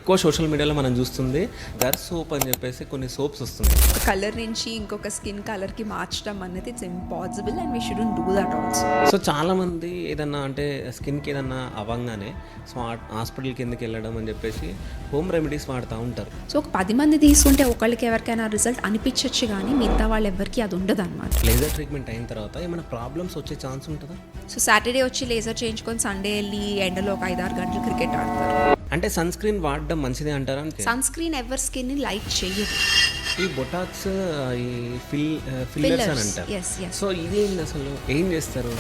ఎక్కువ సోషల్ మీడియాలో మనం చూస్తుంది గర్ సోప్ అని చెప్పేసి కొన్ని సోప్స్ వస్తున్నాయి. కలర్ నుంచి ఇంకొక స్కిన్ కలర్కి మార్చడం అనేది it's impossible and we shouldn't do that also. So చాలామంది ఏదన్నా అంటే స్కిన్కి ఏదన్నా అవ్వగానే హాస్పిటల్కి ఎందుకు వెళ్ళడం అని చెప్పేసి హోమ్ రెమెడీస్ వాడుతూ ఉంటారు. సో ఒక 10 మంది తీసుకుంటే ఒకళ్ళకి ఎవరికైనా రిజల్ట్ అనిపించవచ్చు, కానీ మిగతా వాళ్ళు ఎవరికి అది ఉండదు అనమాట. లేజర్ ట్రీట్మెంట్ అయిన తర్వాత ఏమైనా ప్రాబ్లమ్స్ వచ్చే ఛాన్స్ ఉంటుందా? సో సాటర్డే వచ్చి లేజర్ చేయించుకొని సండే వెళ్ళి ఎండలో ఒక 5-6 గంటలు క్రికెట్ ఆడతారు. అంటే సన్ స్క్రీన్ వాడడం మంచిదే అంటారా? సన్ స్క్రీన్ ఎవరి స్కిన్ని లైట్ చెయ్యదు. ఈ బొటాక్స్ ఈ ఫిల్లర్స్ అని అంటారు. Yes, yes. సో ఇదేంటి అసలు ఏం చేస్తారు?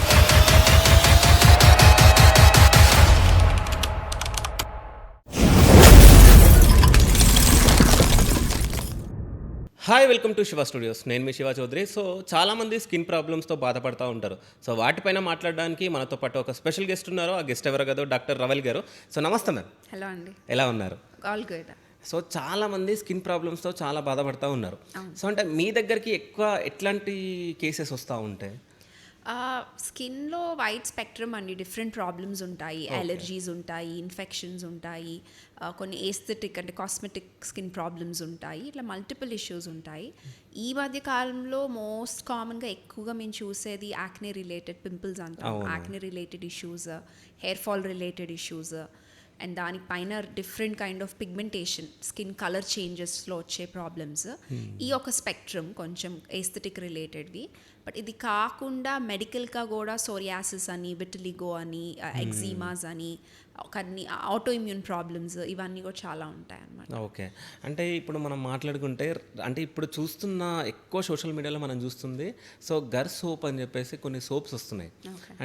Hi, welcome to Shiva studios. నేను మీ శివ చౌదరి. సో చాలామంది స్కిన్ ప్రాబ్లమ్స్తో బాధపడుతూ ఉంటారు. సో వాటిపైన మాట్లాడడానికి మనతో పాటు ఒక స్పెషల్ గెస్ట్ ఉన్నారు. ఆ గెస్ట్ ఎవరు కదా, డాక్టర్ రవల్ గారు. సో నమస్తే మ్యామ్. హలో అండి. ఎలా ఉన్నారు? All good. సో చాలామంది స్కిన్ ప్రాబ్లమ్స్తో చాలా బాధపడుతూ ఉన్నారు. సో అంటే మీ దగ్గరికి ఎక్కువ ఎట్లాంటి కేసెస్ వస్తూ ఉంటాయి? స్కిన్లో వైడ్ స్పెక్ట్రమ్ అండి. డిఫరెంట్ ప్రాబ్లమ్స్ ఉంటాయి, అలర్జీస్ ఉంటాయి, ఇన్ఫెక్షన్స్ ఉంటాయి, కొన్ని ఏస్థెటిక్ అంటే కాస్మెటిక్ స్కిన్ ప్రాబ్లమ్స్ ఉంటాయి, ఇట్లా మల్టిపుల్ ఇష్యూస్ ఉంటాయి. ఈ మధ్య కాలంలో మోస్ట్ కామన్గా ఎక్కువగా మేము చూసేది యాక్నే రిలేటెడ్ పింపుల్స్ అంటాం, acne related issues, hair fall related issues, and దానిపైన different kind of pigmentation, skin colour చేంజెస్లో వచ్చే ప్రాబ్లమ్స్. ఈ ఒక స్పెక్ట్రమ్ కొంచెం ఏస్థెటిక్ రిలేటెడ్వి. బట్ ఇది కాకుండా మెడికల్గా కూడా సోరియాసిస్ అని, విటిలిగో అని, ఎగ్జీమాస్ అని, కొన్ని ఆటో ఇమ్యూన్ ప్రాబ్లమ్స్, ఇవన్నీ కూడా చాలా ఉంటాయి అన్నమాట. ఓకే. అంటే ఇప్పుడు మనం మాట్లాడుకుంటే అంటే ఇప్పుడు చూస్తున్న ఎక్కువ సోషల్ మీడియాలో మనం చూస్తుంది సో గర్ సోప్ అని చెప్పేసి కొన్ని సోప్స్ వస్తున్నాయి.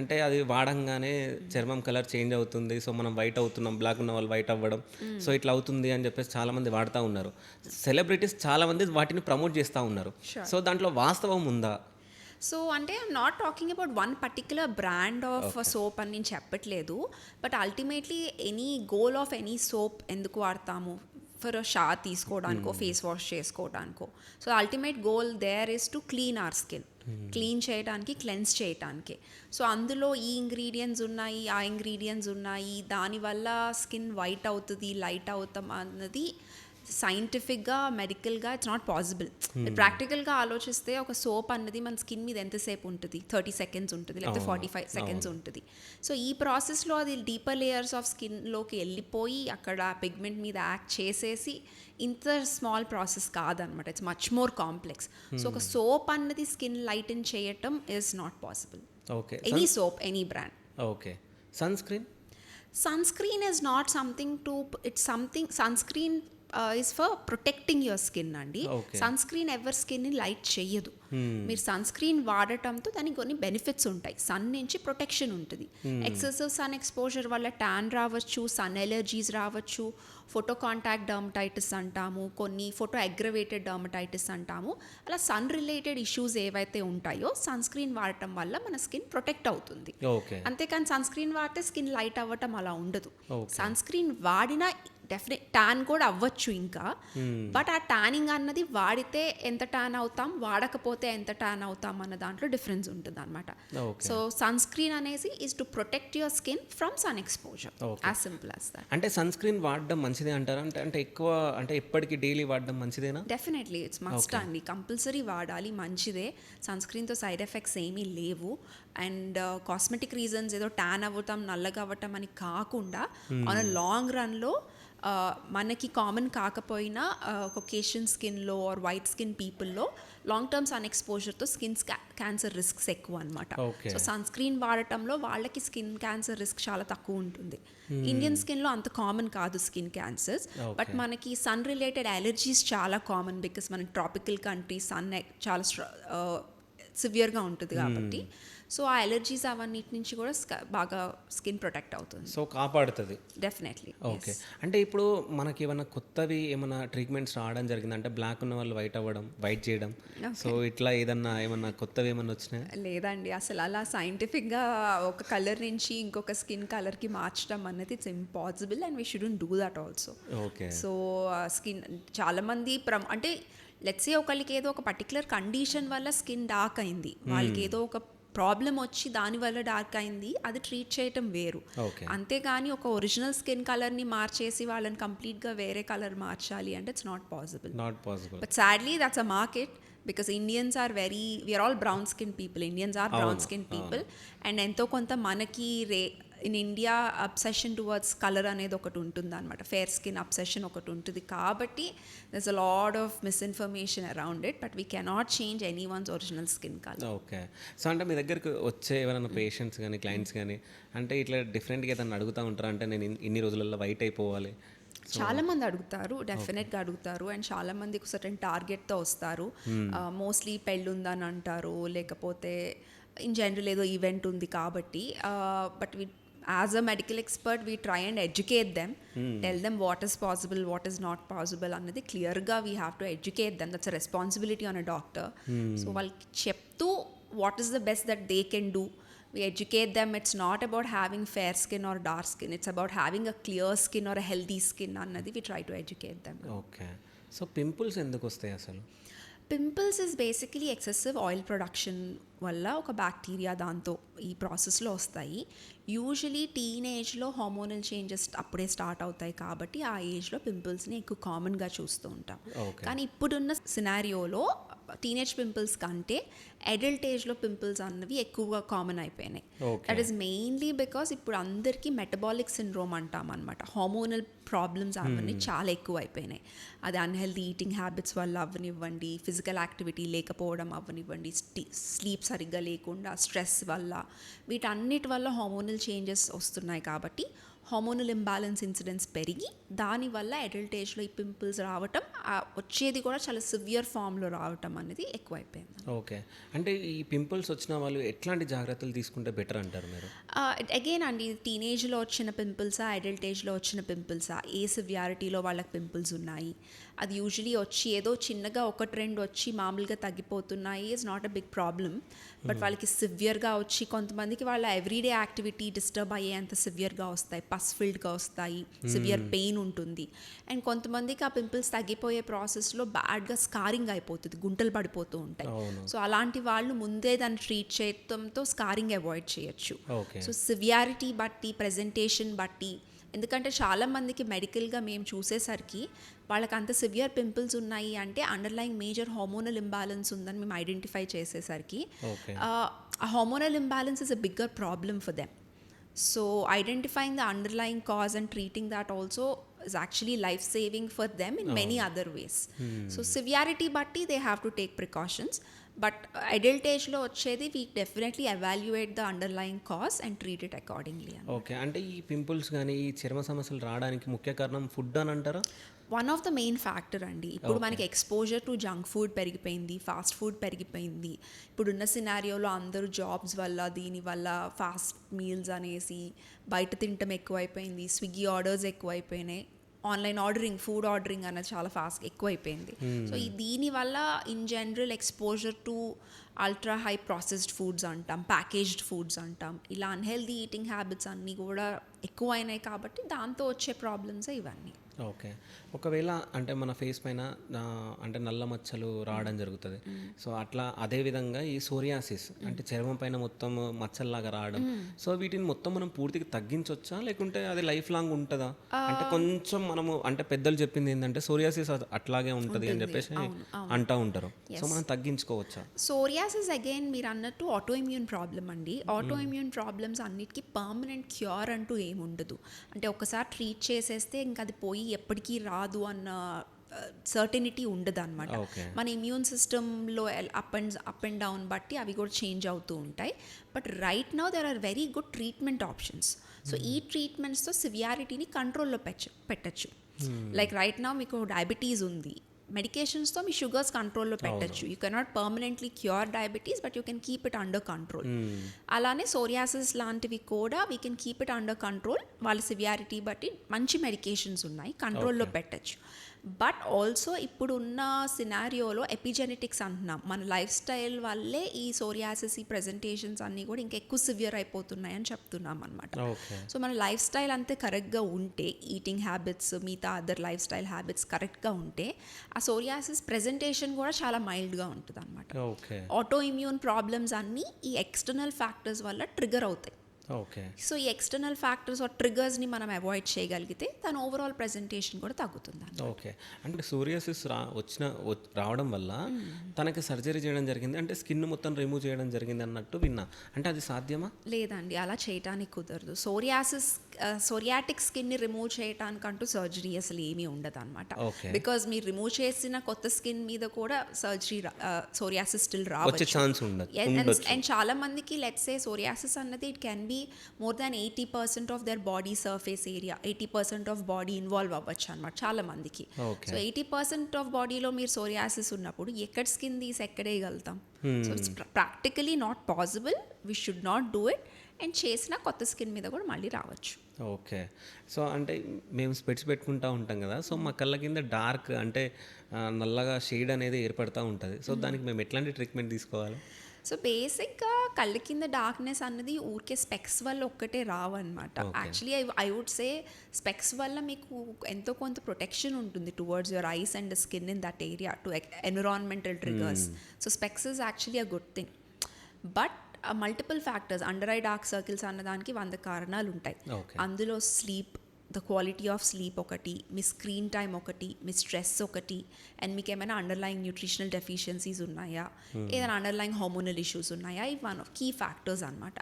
అంటే అది వాడంగానే చర్మం కలర్ చేంజ్ అవుతుంది, సో మనం వైట్ అవుతున్నాం, బ్లాక్ ఉన్న వాళ్ళు వైట్ అవ్వడం, సో ఇట్లా అవుతుంది అని చెప్పేసి చాలామంది వాడుతూ ఉన్నారు. సెలబ్రిటీస్ చాలామంది వాటిని ప్రమోట్ చేస్తూ ఉన్నారు. సో దాంట్లో వాస్తవం ఉందా? సో అంటే I'm not talking about one particular brand of soap అని నేను చెప్పట్లేదు. But ultimately any goal of any soap ఎందుకు వాడతాము? ఫర్ షవర్ తీసుకోవడానికో, ఫేస్ వాష్ చేసుకోవడానికో. So ultimate goal there is to clean our skin, clean చేయడానికి, cleanse చేయడానికి. So అందులో ఈ ఇంగ్రీడియంట్స్ ఉన్నాయి, ఆ ఇంగ్రీడియంట్స్ ఉన్నాయి, దానివల్ల స్కిన్ వైట్ అవుతుంది, లైట్ అవుతాం అన్నది సైంటిఫిక్గా, మెడికల్గా ఇట్స్ నాట్ పాసిబుల్. ప్రాక్టికల్గా ఆలోచిస్తే ఒక సోప్ అన్నది మన స్కిన్ మీద ఎంతసేపు ఉంటుంది? 30 seconds ఉంటుంది, లేకపోతే 45 seconds ఉంటుంది. సో ఈ ప్రాసెస్లో అది డీపర్ లేయర్స్ ఆఫ్ స్కిన్లోకి వెళ్ళిపోయి అక్కడ పిగ్మెంట్ మీద యాక్ట్ చేసేసి ఇంత స్మాల్ ప్రాసెస్ కాదనమాట. It's much more complex. So ఒక సోప్ అన్నది స్కిన్ లైటన్ చేయటం is not possible. Okay. Any soap, any brand. Okay. Sunscreen? Sunscreen is not something to, it's something, sunscreen is for protecting your skin అండి. Sunscreen ఎవరి స్కిన్ని light చెయ్యదు. మీరు sunscreen వాడటంతో దానికి కొన్ని బెనిఫిట్స్ ఉంటాయి. సన్ నుంచి ప్రొటెక్షన్ ఉంటుంది. ఎక్సెసివ్ సన్ ఎక్స్పోజర్ వల్ల ట్యాన్ రావచ్చు, సన్ ఎలర్జీస్ రావచ్చు, ఫోటో కాంటాక్ట్ డర్మటైటిస్ అంటాము, కొన్ని ఫోటో అగ్రవేటెడ్ డర్మటైటిస్ అంటాము. అలా సన్ రిలేటెడ్ ఇష్యూస్ ఏవైతే ఉంటాయో సన్ స్క్రీన్ వాడటం వల్ల మన స్కిన్ ప్రొటెక్ట్ అవుతుంది. అంతేకాని సన్ స్క్రీన్ వాడితే స్కిన్ లైట్ అవ్వటం అలా ఉండదు. సన్ స్క్రీన్ వాడినా డెఫినెట్ ట్యాన్ కూడా అవ్వచ్చు ఇంకా. బట్ ఆ ట్యానింగ్ అన్నది వాడితే ఎంత ట్యాన్ అవుతాం, వాడకపోతే ఎంత ట్యాన్ అవుతాం అన్న దాంట్లో డిఫరెన్స్ ఉంటుంది అనమాట. సో సన్ స్క్రీన్ అనేది is to protect your skin from sun exposure, as simple as that. అంటే సన్ స్క్రీన్ వాడడం మంచిదే అంటారా? అంటే ఎక్కువ అంటే ఎప్పటికీ డైలీ వాడడం మంచిదేనా? డెఫినెట్లీ ఇట్స్ మస్ట్ అండి, కంపల్సరీ వాడాలి, మంచిదే. సన్ స్క్రీన్తో సైడ్ ఎఫెక్ట్స్ ఏమీ లేవు. అండ్ కాస్మెటిక్ రీజన్స్ ఏదో ట్యాన్ అవ్వటం, నల్లగా అవ్వటం అని కాకుండా ఆన్ అ లాంగ్ రన్లో మనకి కామన్ కాకపోయినా కొకేషన్ స్కిన్లో ఆర్ వైట్ స్కిన్ పీపుల్లో లాంగ్ టర్మ్ సన్ ఎక్స్పోజర్తో స్కిన్ క్యాన్సర్ రిస్క్స్ ఎక్కువ అనమాట. సో సన్ స్క్రీన్ వాడటంలో వాళ్ళకి స్కిన్ క్యాన్సర్ రిస్క్ చాలా తక్కువ ఉంటుంది. ఇండియన్ స్కిన్లో అంత కామన్ కాదు స్కిన్ క్యాన్సర్స్. బట్ మనకి సన్ రిలేటెడ్ అలర్జీస్ చాలా కామన్, బికాస్ మన ట్రాపికల్ కంట్రీ సన్ చాలా సివియర్గా ఉంటుంది కాబట్టి. సో ఆ అలర్జీస్ అవన్నిటి నుంచి కూడా బాగా స్కిన్ ప్రొటెక్ట్ అవుతుంది, సో కాపాడుతుంది డెఫినెట్లీ. ఓకే. అంటే ఇప్పుడు మనకి ఏమైనా కొత్తవి ఏమైనా ట్రీట్మెంట్స్ రావడం జరిగింది అంటే బ్లాక్ ఉన్న వాళ్ళు వైట్ అవ్వడం, వైట్ చేయడం, సో ఇట్లా ఏమన్నా కొత్తవి ఏమన్నా వచ్చినాయి? లేదండి, అసలు అలా సైంటిఫిక్గా ఒక కలర్ నుంచి ఇంకొక స్కిన్ కలర్కి మార్చడం అనేది it's impossible and we shouldn't do that also. Okay. So skin చాలామంది అంటే లెట్స్ సే ఒకళ్ళకి ఏదో ఒక పర్టికులర్ కండిషన్ వల్ల స్కిన్ డార్క్ అయింది, వాళ్ళకి ఏదో ఒక ప్రాబ్లం వచ్చి దానివల్ల డార్క్ అయింది, అది ట్రీట్ చేయటం వేరు. ఓకే. అంతేగాని ఒక ఒరిజినల్ స్కిన్ కలర్ని మార్చేసి వాళ్ళని కంప్లీట్గా వేరే కలర్ మార్చాలి అంటే it's not possible. Not possible. But sadly, that's a market because Indians are we are all brown skin people. Indians are brown skin people. And ఎంతో కొంత మనకి in India obsession towards colour అనేది ఒకటి ఉంటుంది అనమాట, fair skin obsession ఒకటి ఉంటుంది. కాబట్టి దర్స్ అ lot of misinformation around it, but we cannot change any once original skin colour. Okay. So అంటే మీ దగ్గరకు వచ్చే ఎవరైనా పేషెంట్స్ కానీ క్లయింట్స్ కానీ అంటే ఇట్లా డిఫరెంట్గా ఏదైనా అడుగుతూ ఉంటారా, అంటే నేను ఇన్ని రోజులలో వైట్ అయిపోవాలి? చాలా మంది అడుగుతారు, డెఫినెట్గా అడుగుతారు. అండ్ చాలా మందికి సర్టెన్ టార్గెట్తో వస్తారు. మోస్ట్లీ పెళ్ళి ఉందని అంటారు, లేకపోతే ఇన్ జనరల్ ఏదో ఈవెంట్ ఉంది కాబట్టి. But we as a medical expert we try and educate them, tell them what is possible, what is not possible అన్నది క్లియర్గా we have to educate them. That's a responsibility on a doctor. So వాళ్ళకి చెప్తూ what is the best that they can do. We educate them. It's not about having fair skin or dark skin. It's about having a clear skin or a healthy skin అన్నది we try to educate them. Okay. So pimples ఎందుకు వస్తాయి అసలు? Pimples is basically excessive oil production వల్ల ఒక bacteria దాంతో ఈ ప్రాసెస్లో వస్తాయి. యూజువలీ టీనేజ్లో హార్మోనల్ చేంజెస్ అప్పుడే స్టార్ట్ అవుతాయి కాబట్టి ఆ ఏజ్లో పింపుల్స్ని ఎక్కువ కామన్గా చూస్తూ ఉంటాం. కానీ ఇప్పుడున్న సినారియోలో టీనేజ్ పింపుల్స్ కంటే అడల్ట్ ఏజ్లో పింపుల్స్ అన్నవి ఎక్కువగా కామన్ అయిపోయినాయి. దట్ ఈస్ మెయిన్లీ బికాస్ ఇప్పుడు అందరికీ మెటబాలిక్ సిండ్రోమ్ అంటాం అనమాట. హార్మోనల్ ప్రాబ్లమ్స్ అవన్నీ చాలా ఎక్కువ అయిపోయినాయి. అది అన్హెల్దీ ఈటింగ్ హ్యాబిట్స్ వల్ల అవ్వనివ్వండి, ఫిజికల్ యాక్టివిటీ లేకపోవడం అవ్వనివ్వండి, స్లీప్ సరిగ్గా లేకుండా, స్ట్రెస్ వల్ల, వీటన్నిటి వల్ల హార్మోనల్ చేంజెస్ వస్తున్నాయి. కాబట్టి హార్మోనల్ ఇంబ్యాలెన్స్ ఇన్సిడెన్స్ పెరిగి దానివల్ల అడల్ట్ ఏజ్లో ఈ పింపుల్స్ రావటం, వచ్చేది కూడా చాలా సివియర్ ఫామ్లో రావటం అనేది ఎక్కువైపోయింది. ఓకే. అంటే ఈ పింపుల్స్ వచ్చిన వాళ్ళు ఎట్లాంటి జాగ్రత్తలు తీసుకుంటే బెటర్ అంటారు మీరు? అగైన్ అండి, టీనేజ్లో వచ్చిన పింపుల్సా, అడల్ట్ ఏజ్లో వచ్చిన పింపుల్సా, ఏ సివియారిటీలో వాళ్ళకి పింపుల్స్ ఉన్నాయి, అది యూజువలీ వచ్చి ఏదో చిన్నగా ఒకటి రెండు వచ్చి మామూలుగా తగ్గిపోతున్నాయి is not a big problem. But వాళ్ళకి సివియర్గా వచ్చి, కొంతమందికి వాళ్ళ ఎవ్రీడే యాక్టివిటీ డిస్టర్బ్ అయ్యేంత సివియర్గా వస్తాయి, పస్ ఫిల్డ్గా వస్తాయి, సివియర్ పెయిన్ ఉంటుంది. అండ్ కొంతమందికి ఆ పింపుల్స్ తగ్గిపోయే ప్రాసెస్లో బ్యాడ్గా స్కారింగ్ అయిపోతుంది, గుంటలు పడిపోతూ ఉంటాయి. సో అలాంటి వాళ్ళు ముందే దాన్ని ట్రీట్ చేయడంతో స్కారింగ్ అవాయిడ్ చేయొచ్చు. సో సివియారిటీ బట్టి, ప్రెజెంటేషన్ బట్టి, ఎందుకంటే చాలామందికి మెడికల్గా మేము చూసేసరికి వాళ్ళకి అంత సివియర్ పింపుల్స్ ఉన్నాయి అంటే అండర్లైయింగ్ మేజర్ హార్మోనల్ ఇంబ్యాలెన్స్ ఉందని మేము ఐడెంటిఫై చేసేసరికి ఆ hormonal imbalance is a bigger problem for them. So identifying the underlying cause and treating that also is actually life saving for them in many other ways. So severity batti they have to take precautions, but adult age lo వచ్చేది we definitely evaluate the underlying cause and treat it accordingly. Okay. అంటే ఈ pimples కానీ ఈ చర్మ సమస్యలు రావడానికి ముఖ్య కారణం ఫుడ్ అని అంటారా? One of the main factor అండి. ఇప్పుడు మనకి ఎక్స్పోజర్ టు జంక్ ఫుడ్ పెరిగిపోయింది, ఫాస్ట్ ఫుడ్ పెరిగిపోయింది. ఇప్పుడున్న సినారియోలో అందరూ జాబ్స్ వల్ల, దీనివల్ల ఫాస్ట్ మీల్స్ అనేసి బయట తినటం ఎక్కువైపోయింది, స్విగ్గీ ఆర్డర్స్ ఎక్కువైపోయినాయి, ఆన్లైన్ ఆర్డరింగ్, ఫుడ్ ఆర్డరింగ్ అనేది చాలా ఫాస్ట్ ఎక్కువైపోయింది. సో దీనివల్ల in general exposure to ultra high processed foods అంటాం, ప్యాకేజ్డ్ ఫుడ్స్ అంటాం, ఇలా అన్హెల్దీ ఈటింగ్ హ్యాబిట్స్ అన్నీ కూడా ఎక్కువైనాయి. కాబట్టి దాంతో వచ్చే ప్రాబ్లమ్స్ ఇవన్నీ. ఓకే. ఒకవేళ అంటే మన ఫేస్ పైన అంటే నల్ల మచ్చలు రావడం జరుగుతుంది. సో అట్లా అదేవిధంగా ఈ సోరియాసిస్ అంటే చర్మం పైన మొత్తం మచ్చల్లాగా రావడం, సో వీటిని మొత్తం మనం పూర్తిగా తగ్గించవచ్చా, లేకుంటే అది లైఫ్ లాంగ్ ఉంటుందా? అంటే కొంచెం మనము అంటే పెద్దలు చెప్పింది ఏంటంటే సోరియాసిస్ అట్లాగే ఉంటుంది అని చెప్పేసి అంటూ ఉంటారు. సో మనం తగ్గించుకోవచ్చా? సోరియాసిస్ అగైన్ మీరు అన్నట్టు ఆటో ఇమ్యూన్ ప్రాబ్లం అండి. ఆటో ఇమ్యూన్ ప్రాబ్లమ్స్ అన్నిటికీ పర్మనెంట్ క్యూర్ అంటూ ఏముండదు. అంటే ఒకసారి ట్రీట్ చేసేస్తే ఇంకా అది పోయి ఎప్పటికీ రాదు అన్న సర్టెనిటీ ఉండదు అనమాట. మన ఇమ్యూన్ సిస్టంలో అప్ అండ్ డౌన్ బట్టి అవి కూడా చేంజ్ అవుతూ ఉంటాయి. But right now there are very good treatment options. So ఈ ట్రీట్మెంట్స్తో సివియారిటీని కంట్రోల్లో పెట్టచ్చు. లైక్ రైట్ నౌ మీకు డయాబెటీస్ ఉంది, మెడికేషన్స్తో మీ షుగర్స్ కంట్రోల్లో పెట్టచ్చు. You cannot permanently cure diabetes, but you can keep it under control. అలానే సోరియాసిస్ లాంటివి కూడా we can keep it under control. వాళ్ళ సివియారిటీ బట్టి మంచి మెడికేషన్స్ ఉన్నాయి, కంట్రోల్లో పెట్టచ్చు. బట్ ఆల్సో ఇప్పుడున్న సినారియోలో ఎపిజెనెటిక్స్ అంటున్నాం, మన లైఫ్ స్టైల్ వల్లే ఈ సోరియాసిస్, ఈ ప్రెజెంటేషన్స్ అన్నీ కూడా ఇంకా ఎక్కువ సివియర్ అయిపోతున్నాయి అని చెప్తున్నాం అనమాట. సో మన లైఫ్ స్టైల్ అంతే కరెక్ట్గా ఉంటే, ఈటింగ్ హ్యాబిట్స్, మిగతా అదర్ లైఫ్ స్టైల్ హ్యాబిట్స్ కరెక్ట్గా ఉంటే ఆ ఆ సోరియాసిస్ ప్రెజెంటేషన్ కూడా చాలా మైల్డ్గా ఉంటుంది అనమాట. ఓకే. ఆటో ఇమ్యూన్ ప్రాబ్లమ్స్ అన్నీ ఈ ఎక్స్టర్నల్ ఫ్యాక్టర్స్ వల్ల ట్రిగర్ అవుతాయి. ఓకే. సో ఈ ఎక్స్టర్నల్ ఫ్యాక్టర్స్ ఆర్ ట్రిగర్స్ని మనం అవాయిడ్ చేయగలిగితే తన ఓవరాల్ ప్రెజెంటేషన్ కూడా తగ్గుతుంది. ఓకే. అంటే సోరియాసిస్ రావడం వల్ల తనకి సర్జరీ చేయడం జరిగింది, అంటే స్కిన్ మొత్తం రిమూవ్ చేయడం జరిగింది అన్నట్టు విన్నా. అంటే అది సాధ్యమా? లేదండి, అలా చేయటానికి కుదరదు. సోరియాటిక్ స్కిన్ని రిమూవ్ చేయటానికంటూ సర్జరీ అసలు ఏమీ ఉండదు అనమాట. ఓకే. బికాజ్ మీరు రిమూవ్ చేసిన కొత్త స్కిన్ మీద కూడా సర్జరీ సోరియాసిస్ స్టిల్ వచ్చే రావచ్చు. ఛాన్స్ ఉండొచ్చు. అండ్ చాలా మందికి లెట్స్ సే సోరియాసిస్ అన్నది it can be more than 80% of their body surface area, 80% of body involve అవ్వచ్చు అనమాట చాలా మందికి. ఓకే. సో 80% ఆఫ్ బాడీలో మీరు సోరియాసిస్ ఉన్నప్పుడు ఎక్కడ స్కిన్ తీసి ఎక్కడేయగలుగుతాం? So it's practically not possible. We should not do it. And చేసిన కొత్త స్కిన్ మీద కూడా మళ్ళీ రావచ్చు. ఓకే. సో అంటే మేము స్పెట్స్ పెట్టుకుంటూ ఉంటాం కదా, సో మా కళ్ళ కింద డార్క్ అంటే నల్లగా షేడ్ అనేది ఏర్పడుతూ ఉంటుంది. సో దానికి మేము ఎట్లాంటి ట్రీట్మెంట్ తీసుకోవాలి? సో బేసిక్గా కళ్ళ కింద డార్క్నెస్ అన్నది ఊరికే స్పెక్స్ వల్ల ఒక్కటే రావన్నమాట. Actually I would say specs వల్ల మీకు ఎంతో కొంత ప్రొటెక్షన్ ఉంటుంది towards your eyes and skin in that area to environmental triggers. So specs is actually a good thing. But multiple factors, under eye dark circles అన్నదానికి 100 కారణాలు ఉంటాయి. అందులో sleep, the quality of sleep ఒకటి, మీ screen time ఒకటి, మీ stress ఒకటి, and మీకు ఏమైనా అండర్లైంగ్ న్యూట్రిషనల్ డెఫిషియన్సీస్ ఉన్నాయా, ఏదైనా అండర్లైంగ్ హార్మోనల్ ఇష్యూస్ ఉన్నాయా, ఇవి వన్ ఆఫ్ కీ ఫ్యాక్టర్స్ అనమాట.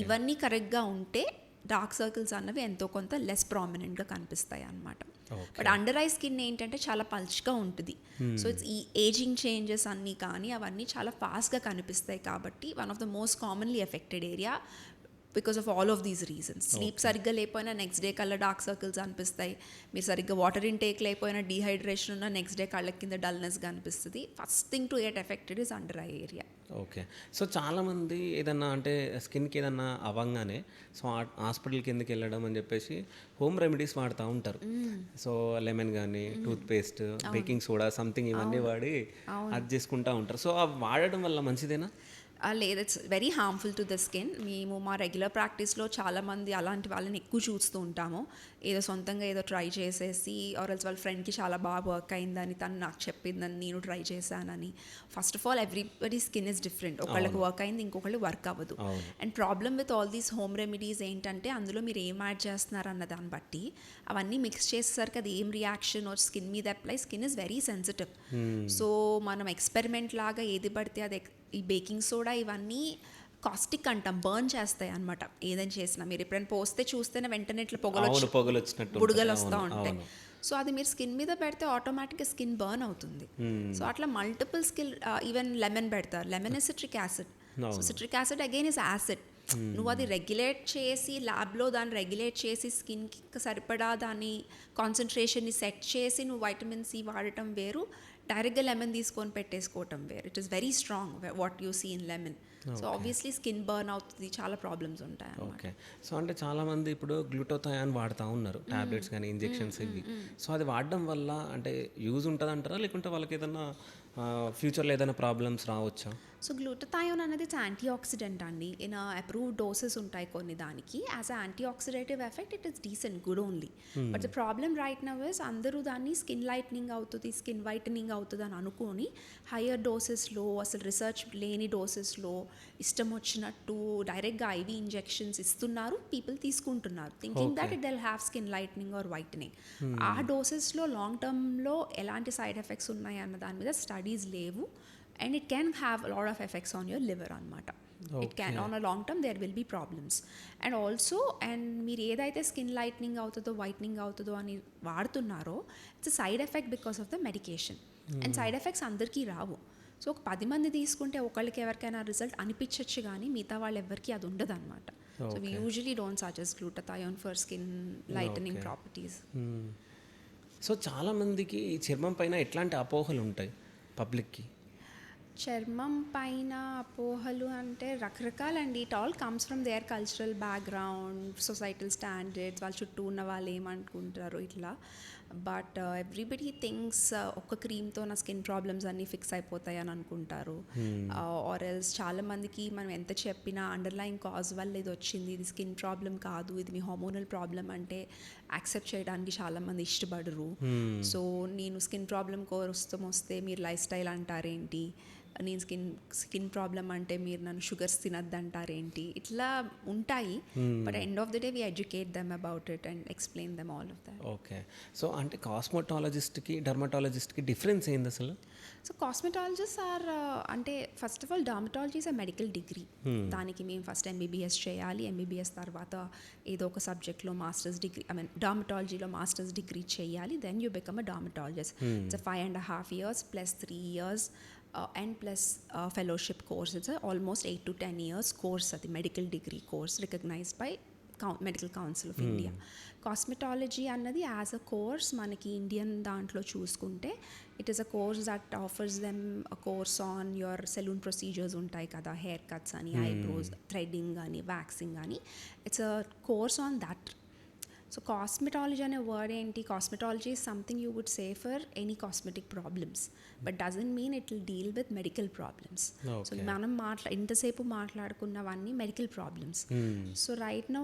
ఇవన్నీ కరెక్ట్గా ఉంటే డార్క్ సర్కిల్స్ అన్నవి ఎంతో కొంత లెస్ ప్రామినెంట్గా కనిపిస్తాయి అన్నమాట. బట్ అండర్ ఐ స్కిన్ ఏంటంటే చాలా పల్చ్గా ఉంటుంది. సో ఇట్స్ ఈ ఏజింగ్ చేంజెస్ అన్నీ కానీ అవన్నీ చాలా ఫాస్ట్గా కనిపిస్తాయి కాబట్టి one of the most commonly affected area because of all of these reasons. Sleep సరిగ్గా లేకపోయినా నెక్స్ట్ డే కళ్ళ డార్క్ సర్కిల్స్ అనిపిస్తాయి. మీరు సరిగ్గా వాటర్ ఇంటేక్ లేకపోయినా డీహైడ్రేషన్ ఉన్న నెక్స్ట్ డే కళ్ళ కింద డల్నెస్గా అనిపిస్తుంది. First thing to get affected is under eye area. Okay. So చాలామంది ఏదన్నా అంటే స్కిన్కి ఏదన్నా అవ్వగానే సో హాస్పిటల్కి ఎందుకు వెళ్ళడం అని చెప్పేసి హోమ్ రెమెడీస్ వాడుతూ ఉంటారు. సో లెమన్ కానీ టూత్పేస్ట్, బేకింగ్ సోడా సంథింగ్ ఇవన్నీ వాడి అది చేసుకుంటూ ఉంటారు. సో అవి వాడడం వల్ల మంచిదేనా? లేదు, it's very harmful to the skin. మేము మా రెగ్యులర్ ప్రాక్టీస్లో చాలామంది అలాంటి వాళ్ళని ఎక్కువ చూస్తూ ఉంటాము. ఏదో సొంతంగా ఏదో ట్రై చేసేసి ఆర్ఎల్స్ వాళ్ళ ఫ్రెండ్కి చాలా బాగా వర్క్ అయిందని తను నాకు చెప్పిందని నేను ట్రై చేశానని. First of all everybody skin is different. ఒకళ్ళకి వర్క్ అయింది, ఇంకొకళ్ళు వర్క్ అవ్వదు. And problem with all these home remedies ఏంటంటే అందులో మీరు ఏం యాడ్ చేస్తున్నారు అన్న దాన్ని బట్టి అవన్నీ మిక్స్ చేసేసరికి అది ఏం రియాక్షన్ స్కిన్ మీద apply. Skin is very sensitive. So మనం ఎక్స్పెరిమెంట్ లాగా ఏది పడితే అది ఈ బేకింగ్ సోడా ఇవన్నీ కాస్టిక్ అంటాం, బర్న్ చేస్తాయి అనమాట. ఏదైనా చేసినా మీరు ఎప్పుడైనా పోస్తే చూస్తేనే వెంటనే ఇట్లా పొగలు వచ్చినట్టు బుడగలు వస్తూ ఉంటాయి. సో అది మీరు స్కిన్ మీద పెడితే ఆటోమేటిక్గా స్కిన్ బర్న్ అవుతుంది. సో అట్లా మల్టిపుల్ ఈవెన్ లెమన్ పెడతారు. Lemon is citric acid. So citric acid again is acid. నువ్వు అది రెగ్యులేట్ చేసి ల్యాబ్లో దాన్ని రెగ్యులేట్ చేసి స్కిన్కి సరిపడా దాని కాన్సన్ట్రేషన్ని సెట్ చేసి నువ్వు వైటమిన్ సి వాడటం వేరు, డైరెక్ట్గా లెమన్ తీసుకొని పెట్టేసుకోవటం వేరు. It is very strong what you see in lemon. So obviously skin burn అవుతుంది, చాలా ప్రాబ్లమ్స్ ఉంటాయి. ఓకే. సో అంటే చాలామంది ఇప్పుడు గ్లూటోథయాన్ వాడుతూ ఉన్నారు, టాబ్లెట్స్ కానీ ఇంజెక్షన్స్ ఇవి. సో అది వాడడం వల్ల అంటే యూజ్ ఉంటుంది అంటారా, లేకుంటే వాళ్ళకి ఏదైనా ఫ్యూచర్లో ఏదైనా ప్రాబ్లమ్స్ రావచ్చా? సో గ్లూటథయోన్ అనేది యాంటీ ఆక్సిడెంట్ అండి. ఇన్ అప్రూవ్డ్ డోసెస్ ఉంటాయి కొన్ని దానికి. As a anti oxidative effect it is decent, good only. But the problem right now is అందరూ దాన్ని స్కిన్ లైట్నింగ్ అవుతుంది, స్కిన్ వైటనింగ్ అవుతుంది అని అనుకొని హయ్యర్ డోసెస్లో, అసలు రీసెర్చ్ లేని డోసెస్లో ఇష్టం వచ్చినట్టు డైరెక్ట్గా ఐవీ ఇంజెక్షన్స్ ఇస్తున్నారు, పీపుల్ తీసుకుంటున్నారు thinking that it will have skin lightening or whitening. ఆ డోసెస్లో లాంగ్ టర్మ్లో ఎలాంటి సైడ్ ఎఫెక్ట్స్ ఉన్నాయి అన్న దాని మీద స్టడీస్ లేవు. And it can have a lot of effects on your liver anamata. It can, on a long term there will be problems. And also, and మీరు ఏదైతే స్కిన్ లైట్నింగ్ అవుతుందో వైట్నింగ్ అవుతుందో అని వాడుతున్నారో it's a side effect because of the medication. And side effects అందరికీ రావు. So ఒక 10 మంది తీసుకుంటే ఒకళ్ళకి ఎవరికైనా రిజల్ట్ అనిపించవచ్చు, కానీ మిగతా వాళ్ళు ఎవరికి అది ఉండదు అనమాట. So we usually don't suggest glutathione for skin lightening properties. So చాలామందికి చర్మం పైన ఎట్లాంటి అపోహలు ఉంటాయి పబ్లిక్కి? చర్మం పైన అపోహలు అంటే రకరకాలండి. It all comes from their cultural background, societal standards, వాళ్ళ చుట్టూ ఉన్న వాళ్ళు ఏమనుకుంటారు ఇట్లా. బట్ ఎవ్రీబడి థింగ్స్ ఒక్క క్రీమ్తో నా స్కిన్ ప్రాబ్లమ్స్ అన్నీ ఫిక్స్ అయిపోతాయి అని అనుకుంటారు. ఆర్ ఎల్స్ చాలామందికి మనం ఎంత చెప్పినా అండర్లైన్ కాజ్ వల్ల ఇది వచ్చింది, ఇది స్కిన్ ప్రాబ్లం కాదు, ఇది మీ హార్మోనల్ ప్రాబ్లం అంటే యాక్సెప్ట్ చేయడానికి చాలామంది ఇష్టపడరు. సో నేను స్కిన్ ప్రాబ్లం కోసం వస్తే మీరు లైఫ్ స్టైల్ అంటారేంటి, నేను స్కిన్ ప్రాబ్లం అంటే మీరు నన్ను షుగర్స్ తినద్దు అంటారేంటి, ఇట్లా ఉంటాయి. But end of the day we educate them about it and explain them all of that. Okay. So అంటే కాస్మెటాలజిస్ట్కి డర్మటాలజిస్ట్కి డిఫరెన్స్ ఏంది అసలు? సో కాస్మెటాలజిస్ట్ ఆర్ అంటే first of all dermatology is a medical degree. దానికి మేము first MBBS చేయాలి. MBBS తర్వాత ఏదో ఒక సబ్జెక్ట్లో మాస్టర్స్ డిగ్రీ, ఐ మీన్ డర్మటాలజీలో మాస్టర్స్ డిగ్రీ చేయాలి. Then you become a dermatologist. It's 5.5 years plus 3 years and plus fellowship course. It's almost 8 to 10 years course, the medical degree course recognized by medical council of India. Cosmetology అన్నది as a course మనకి Indian దాంట్లో చూసుకుంటే it is a course that offers them a course on your salon procedures ఉంటాయి కదా, hair cuts అని, eyebrows threading అని, waxing అని. It's a course on that. So cosmetology అనే వర్డ్ ఏంటి, cosmetology is something you would say for any cosmetic problems, but doesn't mean it will deal with medical problems. So మనం ఇంతసేపు మాట్లాడుకున్నవన్నీ medical problems. So right now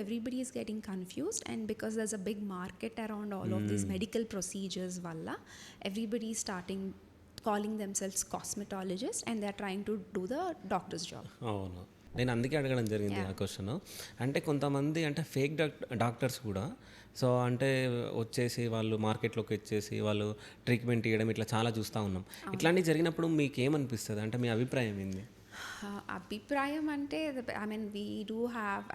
everybody is getting confused, and because there's a big market around all of these medical procedures వల్ల everybody is starting calling themselves cosmetologists and they are trying to do the doctor's job. అవును, నేను అందుకే అడగడం జరిగింది ఆ question. అంటే కొంతమంది అంటే ఫేక్ డాక్టర్స్ కూడా, సో అంటే వచ్చేసి వాళ్ళు మార్కెట్లోకి వచ్చేసి వాళ్ళు ట్రీట్మెంట్ ఇవ్వడం ఇట్లా చాలా చూస్తూ ఉన్నాం. ఇట్లాంటివి జరిగినప్పుడు మీకు ఏమనిపిస్తుంది, అంటే మీ అభిప్రాయం ఏంది? అభిప్రాయం అంటే I mean we do have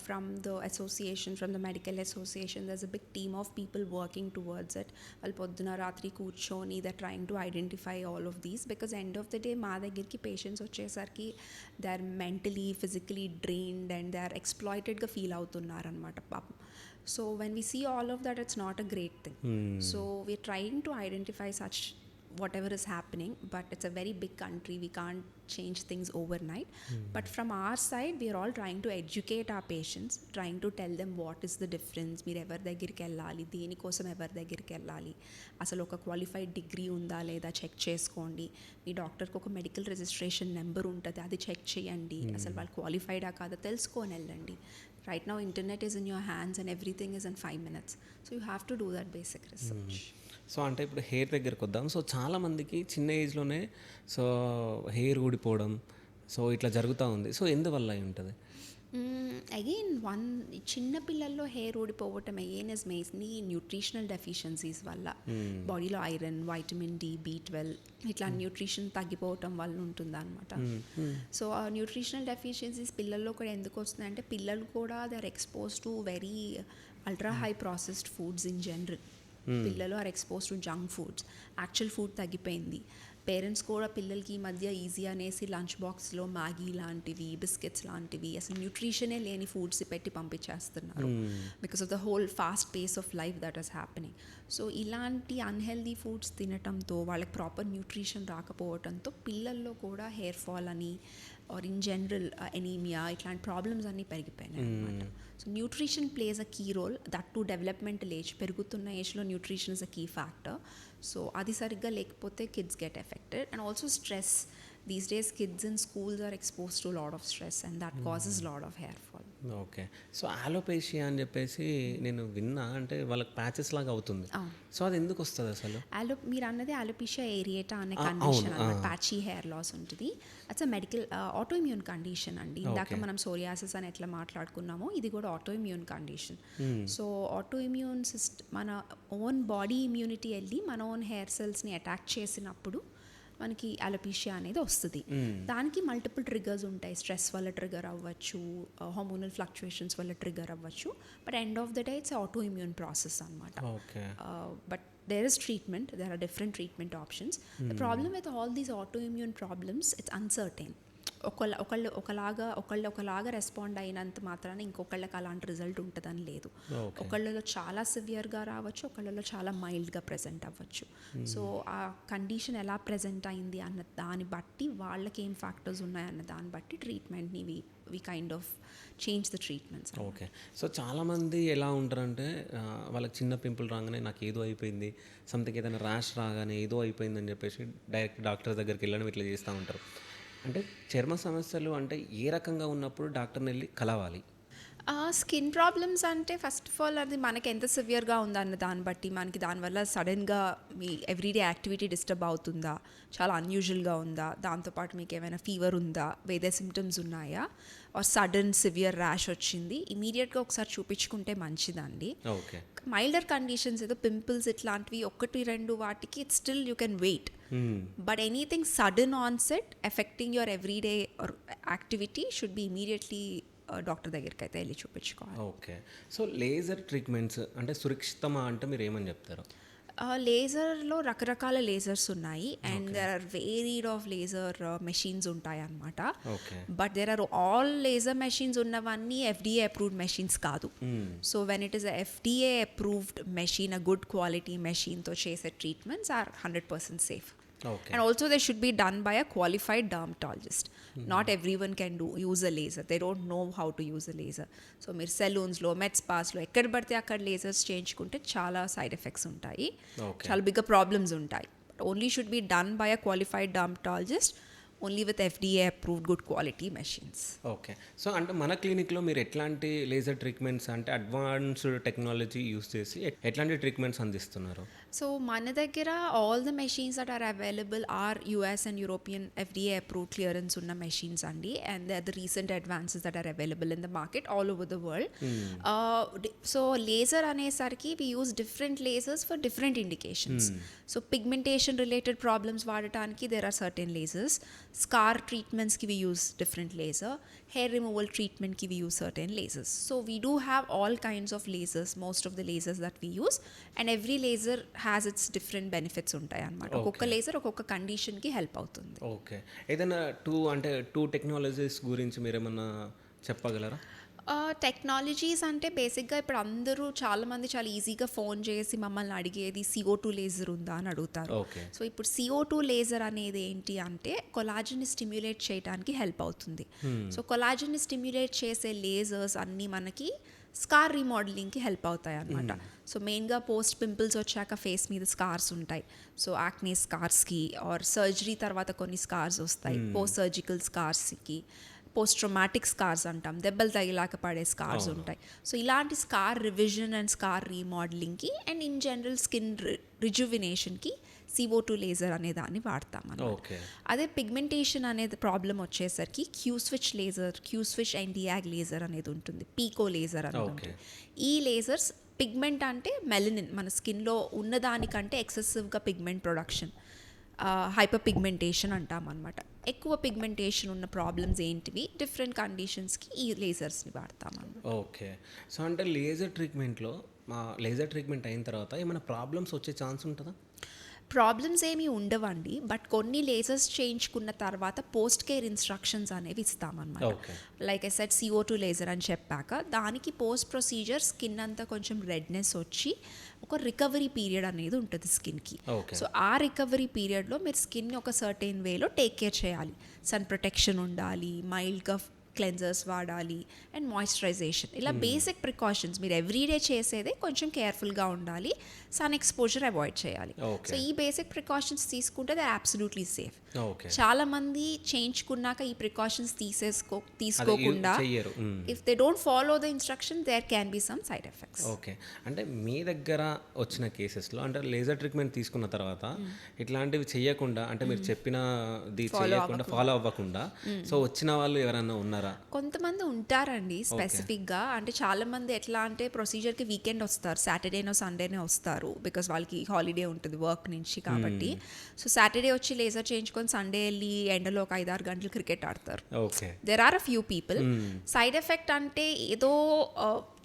from the association, from the medical association there's a big team of people working towards it. వాళ్ళు పొద్దున రాత్రి కూర్చొని they are trying to identify all of these, because end of the day మా దగ్గరికి patients వచ్చేసరికి they are mentally physically drained and they are ఎక్స్ప్లాయిటెడ్గా feel అవుతున్నారు అనమాట పాపం. So when we see all of that it's not a great thing. So we are trying to identify such whatever is happening, but it's a very big country, we can't change things overnight. But from our side we are all trying to educate our patients, trying to tell them what is the difference, meer evari daggiriki ellali, deni kosam evari daggiriki ellali, asalu oka qualified degree unda leda check cheskondi, మీ డాక్టర్కి ఒక medical registration number ఉంటుంది, అది check చేయండి, అసలు వాళ్ళు క్వాలిఫైడా కాదా తెలుసుకొని వెళ్ళండి. Right now internet is in your hands and everything is in 5 minutes, so you have to do that basic research. So అంటే ఇప్పుడు హెయిర్ దగ్గరికి వద్దాం. సో చాలామందికి చిన్న ఏజ్లోనే సో హెయిర్ ఊడిపోవడం సో ఇట్లా జరుగుతూ ఉంది. సో ఎందువల్ల అయి ఉంటుంది? అగైన్ చిన్న పిల్లల్లో హెయిర్ ఊడిపోవటం again is mainly nutritional deficiencies వల్ల. బాడీలో ఐరన్, వైటమిన్ డి, B12 ఇట్లా న్యూట్రిషన్ తగ్గిపోవటం వల్ల ఉంటుంది అనమాట. సో ఆ న్యూట్రిషనల్ డెఫిషియన్సీస్ పిల్లల్లో కూడా ఎందుకు వస్తున్నాయంటే పిల్లలు కూడా they are expose to very ultra high processed foods in general. పిల్లలు are expose to junk foods, actual food తగ్గిపోయింది. పేరెంట్స్ కూడా పిల్లలకి ఈ మధ్య ఈజీ అనేసి లంచ్ బాక్స్లో మ్యాగీ లాంటివి, బిస్కెట్స్ లాంటివి, అసలు న్యూట్రిషనే లేని ఫుడ్స్ పెట్టి పంపించేస్తున్నారు because of the whole fast pace of life that is happening. So ఇలాంటి అన్హెల్దీ ఫుడ్స్ తినటంతో వాళ్ళకి ప్రాపర్ న్యూట్రిషన్ రాకపోవడంతో పిల్లల్లో కూడా హెయిర్ ఫాల్ అని ఆర్ ఇన్ జనరల్ ఎనీమియా ఇట్లాంటి ప్రాబ్లమ్స్ అన్నీ పెరిగిపోయినాయి అనమాట. So nutrition plays a key role, that to developmental age, పెరుగుతున్న ఏజ్లో nutrition is a key factor. So అది సరిగ్గా లేకపోతే kids get affected. And also stress, these days kids in schools are expose to lot of stress and that causes lot of hair fall. Okay. So alopecia అని చెప్పేసి నేను విన్నా, అంటే వాళ్ళకి patches లాగా అవుతుంది. సో అది ఎందుకు వస్తుంది అసలు? మీరు అన్నది ఆలోపేషియా ఏరియేటా అనే కండిషన్ అన్నమాట, ప్యాచీ హెయిర్ లాస్ ఉంటుంది. It's a medical auto immune condition అండి. ఇందాక మనం సోరియాసిస్ అని ఎట్లా మాట్లాడుకున్నామో ఇది కూడా auto immune condition. So auto immune మన ఓన్ బాడీ ఇమ్యూనిటీ వెళ్ళి మన ఓన్ హెయిర్ సెల్స్ని అటాక్ చేసినప్పుడు మనకి అలోపేషియా అనేది వస్తుంది. దానికి మల్టిపుల్ ట్రిగర్స్ ఉంటాయి. స్ట్రెస్ వల్ల ట్రిగర్ అవ్వచ్చు, హార్మోనల్ ఫ్లక్చుయేషన్స్ వల్ల ట్రిగర్ అవ్వచ్చు, but end of the day it's auto immune process అనమాట. But there is treatment, there are different treatment options. The problem with all these autoimmune problems, it's uncertain. ఒకళ్ళు ఒకలాగా respond అయినంత మాత్రాన ఇంకొకళ్ళకి అలాంటి result ఉంటుందని లేదు. Okay. ఒకళ్ళలో చాలా సివియర్గా రావచ్చు, ఒకళ్ళలో చాలా మైల్డ్గా ప్రజెంట్ అవ్వచ్చు. సో ఆ కండిషన్ ఎలా ప్రజెంట్ అయింది అన్న దాన్ని బట్టి, వాళ్ళకి ఏం ఫ్యాక్టర్స్ ఉన్నాయన్న దాన్ని బట్టి ట్రీట్మెంట్ని we kind of change the treatments. Okay. So చాలామంది ఎలా ఉంటారంటే వాళ్ళకి చిన్న పింపుల్ రాగానే నాకు ఏదో అయిపోయింది, సంథింగ్ ఏదైనా ర్యాష్ రాగానే ఏదో అయిపోయిందని చెప్పేసి డైరెక్ట్ డాక్టర్ దగ్గరికి వెళ్ళడం ఇట్లా చేస్తూ ఉంటారు. అంటే చర్మ సమస్యలు అంటే ఏ రకంగా ఉన్నప్పుడు డాక్టర్ని వెళ్ళి కలవాలి? స్కిన్ ప్రాబ్లమ్స్ అంటే ఫస్ట్ ఆఫ్ ఆల్ అది మనకి ఎంత సివియర్గా ఉందా అన్న దాన్ని బట్టి, మనకి దానివల్ల సడన్గా మీ ఎవ్రీడే యాక్టివిటీ డిస్టర్బ్ అవుతుందా, చాలా అన్యూజువల్గా ఉందా, దాంతోపాటు మీకు ఏమైనా ఫీవర్ ఉందా, వేరే సిమ్టమ్స్ ఉన్నాయా, ఆర్ సడన్ సివియర్ ర్యాష్ వచ్చింది, ఇమీడియట్గా ఒకసారి చూపించుకుంటే మంచిదండి. ఓకే. మైల్డర్ కండిషన్స్ ఏదో పింపుల్స్ ఇట్లాంటివి 1-2 వాటికి it's still you can wait. But anything sudden onset affecting your everyday activity should be immediately doctor దగ్గరికి అయితే వెళ్ళి చూపించుకోవాలి. ఓకే. సో లేజర్ ట్రీట్మెంట్స్ అంటే సురక్షితమా అంటే మీరు ఏమని చెప్తారు? లేజర్లో రకరకాల లేజర్స్ ఉన్నాయి, and there are varied of laser machines ఉంటాయి అన్నమాట. Okay. But there are all laser machines ఉన్నవన్నీ FDA అప్రూవ్డ్ మెషిన్స్ కాదు. So when it is FDA approved machine, a good quality మెషిన్తో చేసే treatments are 100% safe. Okay. And also they should be done by a qualified dermatologist. Not everyone can use a laser. They don't know how to use a laser. So మీరు సెలూన్స్లో, మెడ్ స్పాస్లో ఎక్కడ పడితే అక్కడ lasers చేయించుకుంటే చాలా side effects ఉంటాయి, Okay. చాలా big problems ఉంటాయి. Only should be done by a qualified dermatologist, only with FDA approved good quality machines. Okay. So అంటే మన క్లినిక్లో మీరు ఎట్లాంటి లేజర్ ట్రీట్మెంట్స్ అంటే అడ్వాన్స్డ్ టెక్నాలజీ యూస్ చేసి ఎట్లాంటి ట్రీట్మెంట్స్ అందిస్తున్నారు? సో మన దగ్గర all the machines that are available are US and European FDA approved clearance ఉన్న మెషిన్స్ అండి, and they are the recent advances that are available in the market all over the world. So laser అనేసరికి we use different lasers for different indications. So pigmentation related problems వాడటానికి there are certain lasers, scar ట్రీట్మెంట్స్కి we use different laser, hair removal ట్రీట్మెంట్కి we use certain lasers. So we do have all kinds of lasers, most of the lasers that we use, and every laser has its different benefits ఉంటాయి అన్నమాట. ఒక్కొక్క laser ఒక్కొక్క కండిషన్కి help అవుతుంది. Okay. ఏదైనా two technologies గురించి మీరు ఏమన్నా చెప్పగలరా? టెక్నాలజీస్ అంటే బేసిక్గా ఇప్పుడు అందరూ చాలామంది చాలా ఈజీగా ఫోన్ చేసి మమ్మల్ని అడిగేది CO2 లేజర్ ఉందా అని అడుగుతారు. ఓకే. సో ఇప్పుడు CO2 లేజర్ అనేది ఏంటి అంటే కొలాజన్ని స్టిమ్యులేట్ చేయడానికి హెల్ప్ అవుతుంది. సో కొలాజన్ని స్టిమ్యులేట్ చేసే లేజర్స్ అన్నీ మనకి స్కార్ రీమోడలింగ్కి హెల్ప్ అవుతాయి అన్నమాట. సో మెయిన్గా పోస్ట్ పింపుల్స్ వచ్చాక ఫేస్ మీద స్కార్స్ ఉంటాయి. సో యాక్నే స్కార్స్కి ఆర్ సర్జరీ తర్వాత కొన్ని స్కార్స్ వస్తాయి, పోస్ట్ సర్జికల్ స్కార్స్కి, పోస్ట్ ట్రమాటిక్ స్కార్స్ అంటాం, దెబ్బలు తగిలాక పడే స్కార్స్ ఉంటాయి. సో ఇలాంటి స్కార్ రివిజన్ అండ్ స్కార్ రీమోడలింగ్కి అండ్ ఇన్ జనరల్ స్కిన్ రిజువినేషన్కి CO2 లేజర్ అనే దాన్ని వాడతాం అన్నమాట. అదే పిగ్మెంటేషన్ అనేది ప్రాబ్లం వచ్చేసరికి క్యూస్విచ్ లేజర్, క్యూస్విచ్ Nd:YAG లేజర్ అనేది ఉంటుంది, పీకో లేజర్ అనేది ఉంటుంది. ఈ లేజర్స్ పిగ్మెంట్ అంటే మెలనిన్ మన స్కిన్లో ఉన్నదానికంటే ఎక్సెసివ్గా పిగ్మెంట్ ప్రొడక్షన్, హైపర్ పిగ్మెంటేషన్ అంటాం అనమాట. ఎక్కువ పిగ్మెంటేషన్ ఉన్న ప్రాబ్లమ్స్ ఏంటివి, డిఫరెంట్ కండిషన్స్కి ఈ లేజర్స్ని వాడతాం అన్నమాట. ఓకే. సో అంటే లేజర్ ట్రీట్మెంట్ అయిన తర్వాత ఏమైనా ప్రాబ్లమ్స్ వచ్చే ఛాన్స్ ఉంటుందా? ప్రాబ్లమ్స్ ఏమీ ఉండవండి, బట్ కొన్ని లేజర్స్ చేయించుకున్న తర్వాత పోస్ట్ కేర్ ఇన్స్ట్రక్షన్స్ అనేవి ఇస్తామన్నమాట. Like I said CO2 laser అని చెప్పాక దానికి పోస్ట్ ప్రొసీజర్ స్కిన్ అంతా కొంచెం రెడ్నెస్ వచ్చి ఒక రికవరీ పీరియడ్ అనేది ఉంటుంది స్కిన్కి. సో ఆ రికవరీ పీరియడ్లో మీరు స్కిన్ని ఒక సర్టెన్ వేలో టేక్ కేర్ చేయాలి. సన్ ప్రొటెక్షన్ ఉండాలి, మైల్డ్గా క్లెన్జర్స్ వాడాలి, అండ్ మాయిశ్చరైజేషన్, ఇలా బేసిక్ ప్రికాషన్స్ మీరు ఎవ్రీడే చేసేదే కొంచెం కేర్ఫుల్గా ఉండాలి, సన్ ఎక్స్పోజర్ అవాయిడ్ చేయాలి. సో ఈ బేసిక్ ప్రికాషన్స్ తీసుకుంటే దే ఆర్ అబ్సల్యూట్లీ సేఫ్. చాలా మంది చేయించుకున్నాక ఈ ప్రికాషన్స్ తీసుకోకుండా if they don't follow the instruction there can be some side effects. Okay. అంటే మీ దగ్గర వచ్చిన కేసెస్లో అంటే లేజర్ ట్రీట్మెంట్ తీసుకున్న తర్వాత ఇట్లాంటివి చేయకుండా అంటే మీరు చెప్పినది చేయకుండా ఫాలో అవ్వకుండా సో వచ్చిన వాళ్ళు ఎవరైనా ఉన్నారా? కొంతమంది ఉంటారండి స్పెసిఫిక్గా. అంటే చాలా మంది ఎట్లా అంటే ప్రొసీజర్కి వీకెండ్ వస్తారు, సాటర్డేనో సండేనే వస్తారు, బికాస్ వాళ్ళకి హాలిడే ఉంటుంది వర్క్ నుంచి కాబట్టి. సో సాటర్డే వచ్చి లేజర్ చేయించుకొని సండే వెళ్ళి ఎండలో ఒక 5-6 గంటలు క్రికెట్ ఆడతారు. There are a few people. Side effect అంటే ఏదో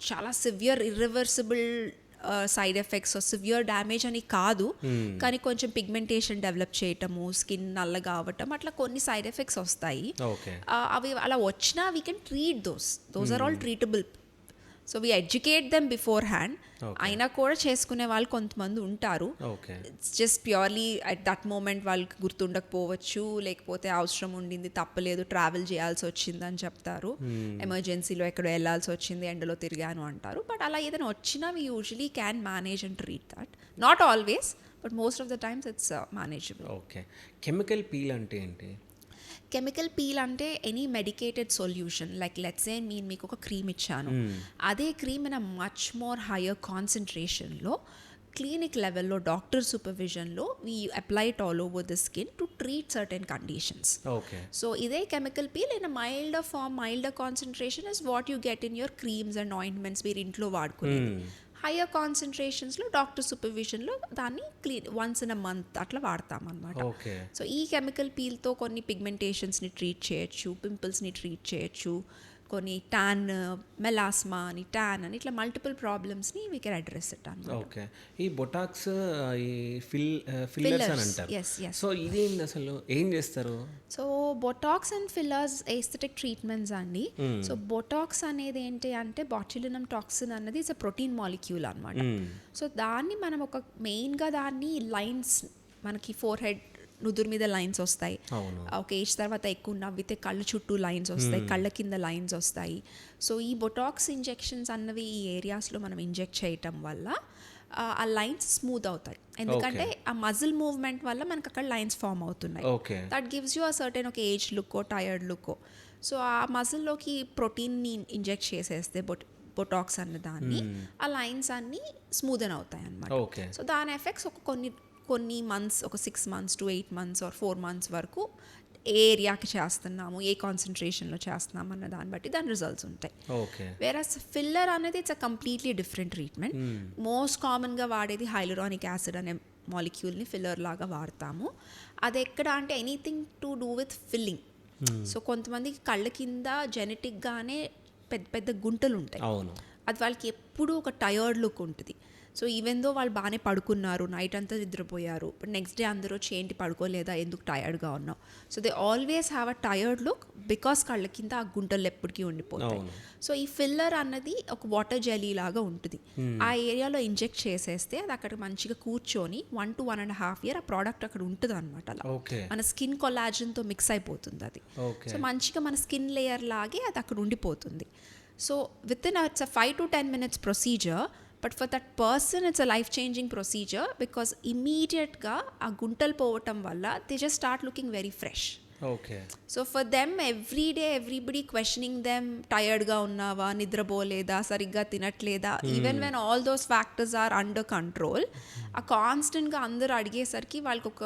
చాలా severe irreversible side effects severe damage అని కాదు, కానీ కొంచెం పిగ్మెంటేషన్ డెవలప్ చేయటము, స్కిన్ నల్లగా అవ్వటం, అట్లా కొన్ని సైడ్ ఎఫెక్ట్స్ వస్తాయి. ఓకే. అవి అలా వచ్చినా we can treat those are all treatable. So we educate them beforehand. అయినా కూడా చేసుకునే వాళ్ళు కొంతమంది ఉంటారు. It's just purely at that moment వాళ్ళకి గుర్తుండకపోవచ్చు, లేకపోతే అవసరం ఉండింది, తప్పలేదు, ట్రావెల్ చేయాల్సి వచ్చింది అని చెప్తారు, ఎమర్జెన్సీలో ఎక్కడో వెళ్ళాల్సి వచ్చింది, ఎండలో తిరిగాను అంటారు. బట్ అలా ఏదైనా వచ్చినా we usually can manage and treat that. Not always, but most of the times it's manageable. Okay. Chemical peel అంటే ఏంటి? కెమికల్ పీల్ అంటే any medicated solution. Like let's say మీకు ఒక క్రీమ్ ఇచ్చాను, అదే cream in much more higher కాన్సన్ట్రేషన్లో clinic లెవెల్లో doctor సూపర్విజన్లో we apply it all over the skin to treat certain conditions. So ఇదే chemical peel in milder form, milder concentration is what you get in your creams and ointments మీరు ఇంట్లో వాడుకునేది. Higher కాన్సన్ట్రేషన్స్లో doctor సూపర్విజన్లో దాన్ని once in a month అట్లా వాడతామన్నమాట. So ఈ chemical పీల్తో కొన్ని పిగ్మెంటేషన్స్ని treat చేయొచ్చు, పింపుల్స్ని treat చేయొచ్చు, కొన్ని ట్యాన్, మెలాస్మా అని, ట్యాన్ అని, ఇట్లా మల్టిపుల్ ప్రాబ్లమ్స్ని వీ కెన్ అడ్రస్ ఇట్ అన్నమాట. ఓకే. ఈ బొటాక్స్, ఈ ఫిల్లర్స్ అని అంటారు. సో ఇది అసలు ఏం చేస్తారు? So Botox and fillers aesthetic treatments అండి. సో బొటాక్స్ అనేది ఏంటి అంటే బాట్యులినం టాక్సిన్ అన్నది ఇట్స్ అ ప్రోటీన్ మాలిక్యూల్ అనమాట. సో దాన్ని మనం ఒక మెయిన్గా దాన్ని లైన్స్, మనకి ఫోర్ హెడ్ నుదురు మీద లైన్స్ వస్తాయి, ఒక ఏజ్ తర్వాత ఎక్కువ నవ్వితే కళ్ళ చుట్టూ లైన్స్ వస్తాయి, కళ్ళ కింద లైన్స్ వస్తాయి. సో ఈ బొటాక్స్ ఇంజెక్షన్స్ అన్నవి ఈ ఏరియాస్లో మనం ఇంజెక్ట్ చేయటం వల్ల ఆ లైన్స్ స్మూత్ అవుతాయి. ఎందుకంటే ఆ మజిల్ మూవ్మెంట్ వల్ల మనకు అక్కడ లైన్స్ ఫామ్ అవుతున్నాయి. That gives you a certain ఒక ఏజ్ లుక్కో, టైర్డ్ లుక్కో. సో ఆ మజిల్లోకి ప్రోటీన్ని ఇంజెక్ట్ చేసేస్తే బొటాక్స్ అన్న దాన్ని, ఆ లైన్స్ అన్నీ స్మూదన్ అవుతాయి అన్నమాట. సో దాని ఎఫెక్ట్స్ కొన్ని మంత్స్, ఒక 6 months to 8 months or 4 months వరకు ఏ ఏరియాకి చేస్తున్నాము, ఏ కాన్సన్ట్రేషన్లో చేస్తున్నాము అన్న దాన్ని బట్టి దాని రిజల్ట్స్ ఉంటాయి. వేరస్ ఫిల్లర్ అనేది it's a completely different treatment. Most కామన్గా వాడేది హైలూరానిక్ యాసిడ్ అనే మాలిక్యూల్ని ఫిల్లర్ లాగా వాడతాము. అది ఎక్కడ అంటే anything to do with filling. So కొంతమందికి కళ్ళ కింద జెనెటిక్గానే పెద్ద పెద్ద గుంటలు ఉంటాయి, అది వాళ్ళకి ఎప్పుడూ ఒక టయర్డ్ లుక్ ఉంటుంది. సో ఈవెన్ దో వాళ్ళు బాగానే పడుకున్నారు, నైట్ అంతా నిద్రపోయారు, బట్ నెక్స్ట్ డే అందరూ వచ్చి ఏంటి పడుకోలేదా, ఎందుకు టయర్డ్గా ఉన్నావు. So they always have a tired look because కళ్ళ కింద ఆ గుంటలు ఎప్పటికీ ఉండిపోతాయి. సో ఈ ఫిల్లర్ అన్నది ఒక వాటర్ జెలీ లాగా ఉంటుంది. ఆ ఏరియాలో ఇంజెక్ట్ చేసేస్తే అది అక్కడ మంచిగా కూర్చొని 1 to 1.5 years ఆ ప్రోడక్ట్ అక్కడ ఉంటుంది అనమాట. అలా మన స్కిన్ కొలాజన్తో మిక్స్ అయిపోతుంది అది. సో మంచిగా మన స్కిన్ లేయర్ లాగే అది అక్కడ ఉండిపోతుంది. So with in it's a 5 to 10 minutes procedure. But for that person it's a life changing procedure because ఇమీడియట్గా ఆ గుంటలు పోవటం వల్ల they just start looking very fresh. So for them every day everybody questioning them, టయర్డ్గా ఉన్నావా, నిద్రపోలేదా, సరిగ్గా తినట్లేదా, even when all those factors are under control, ఆ కాన్స్టెంట్గా అందరూ అడిగేసరికి వాళ్ళకి ఒక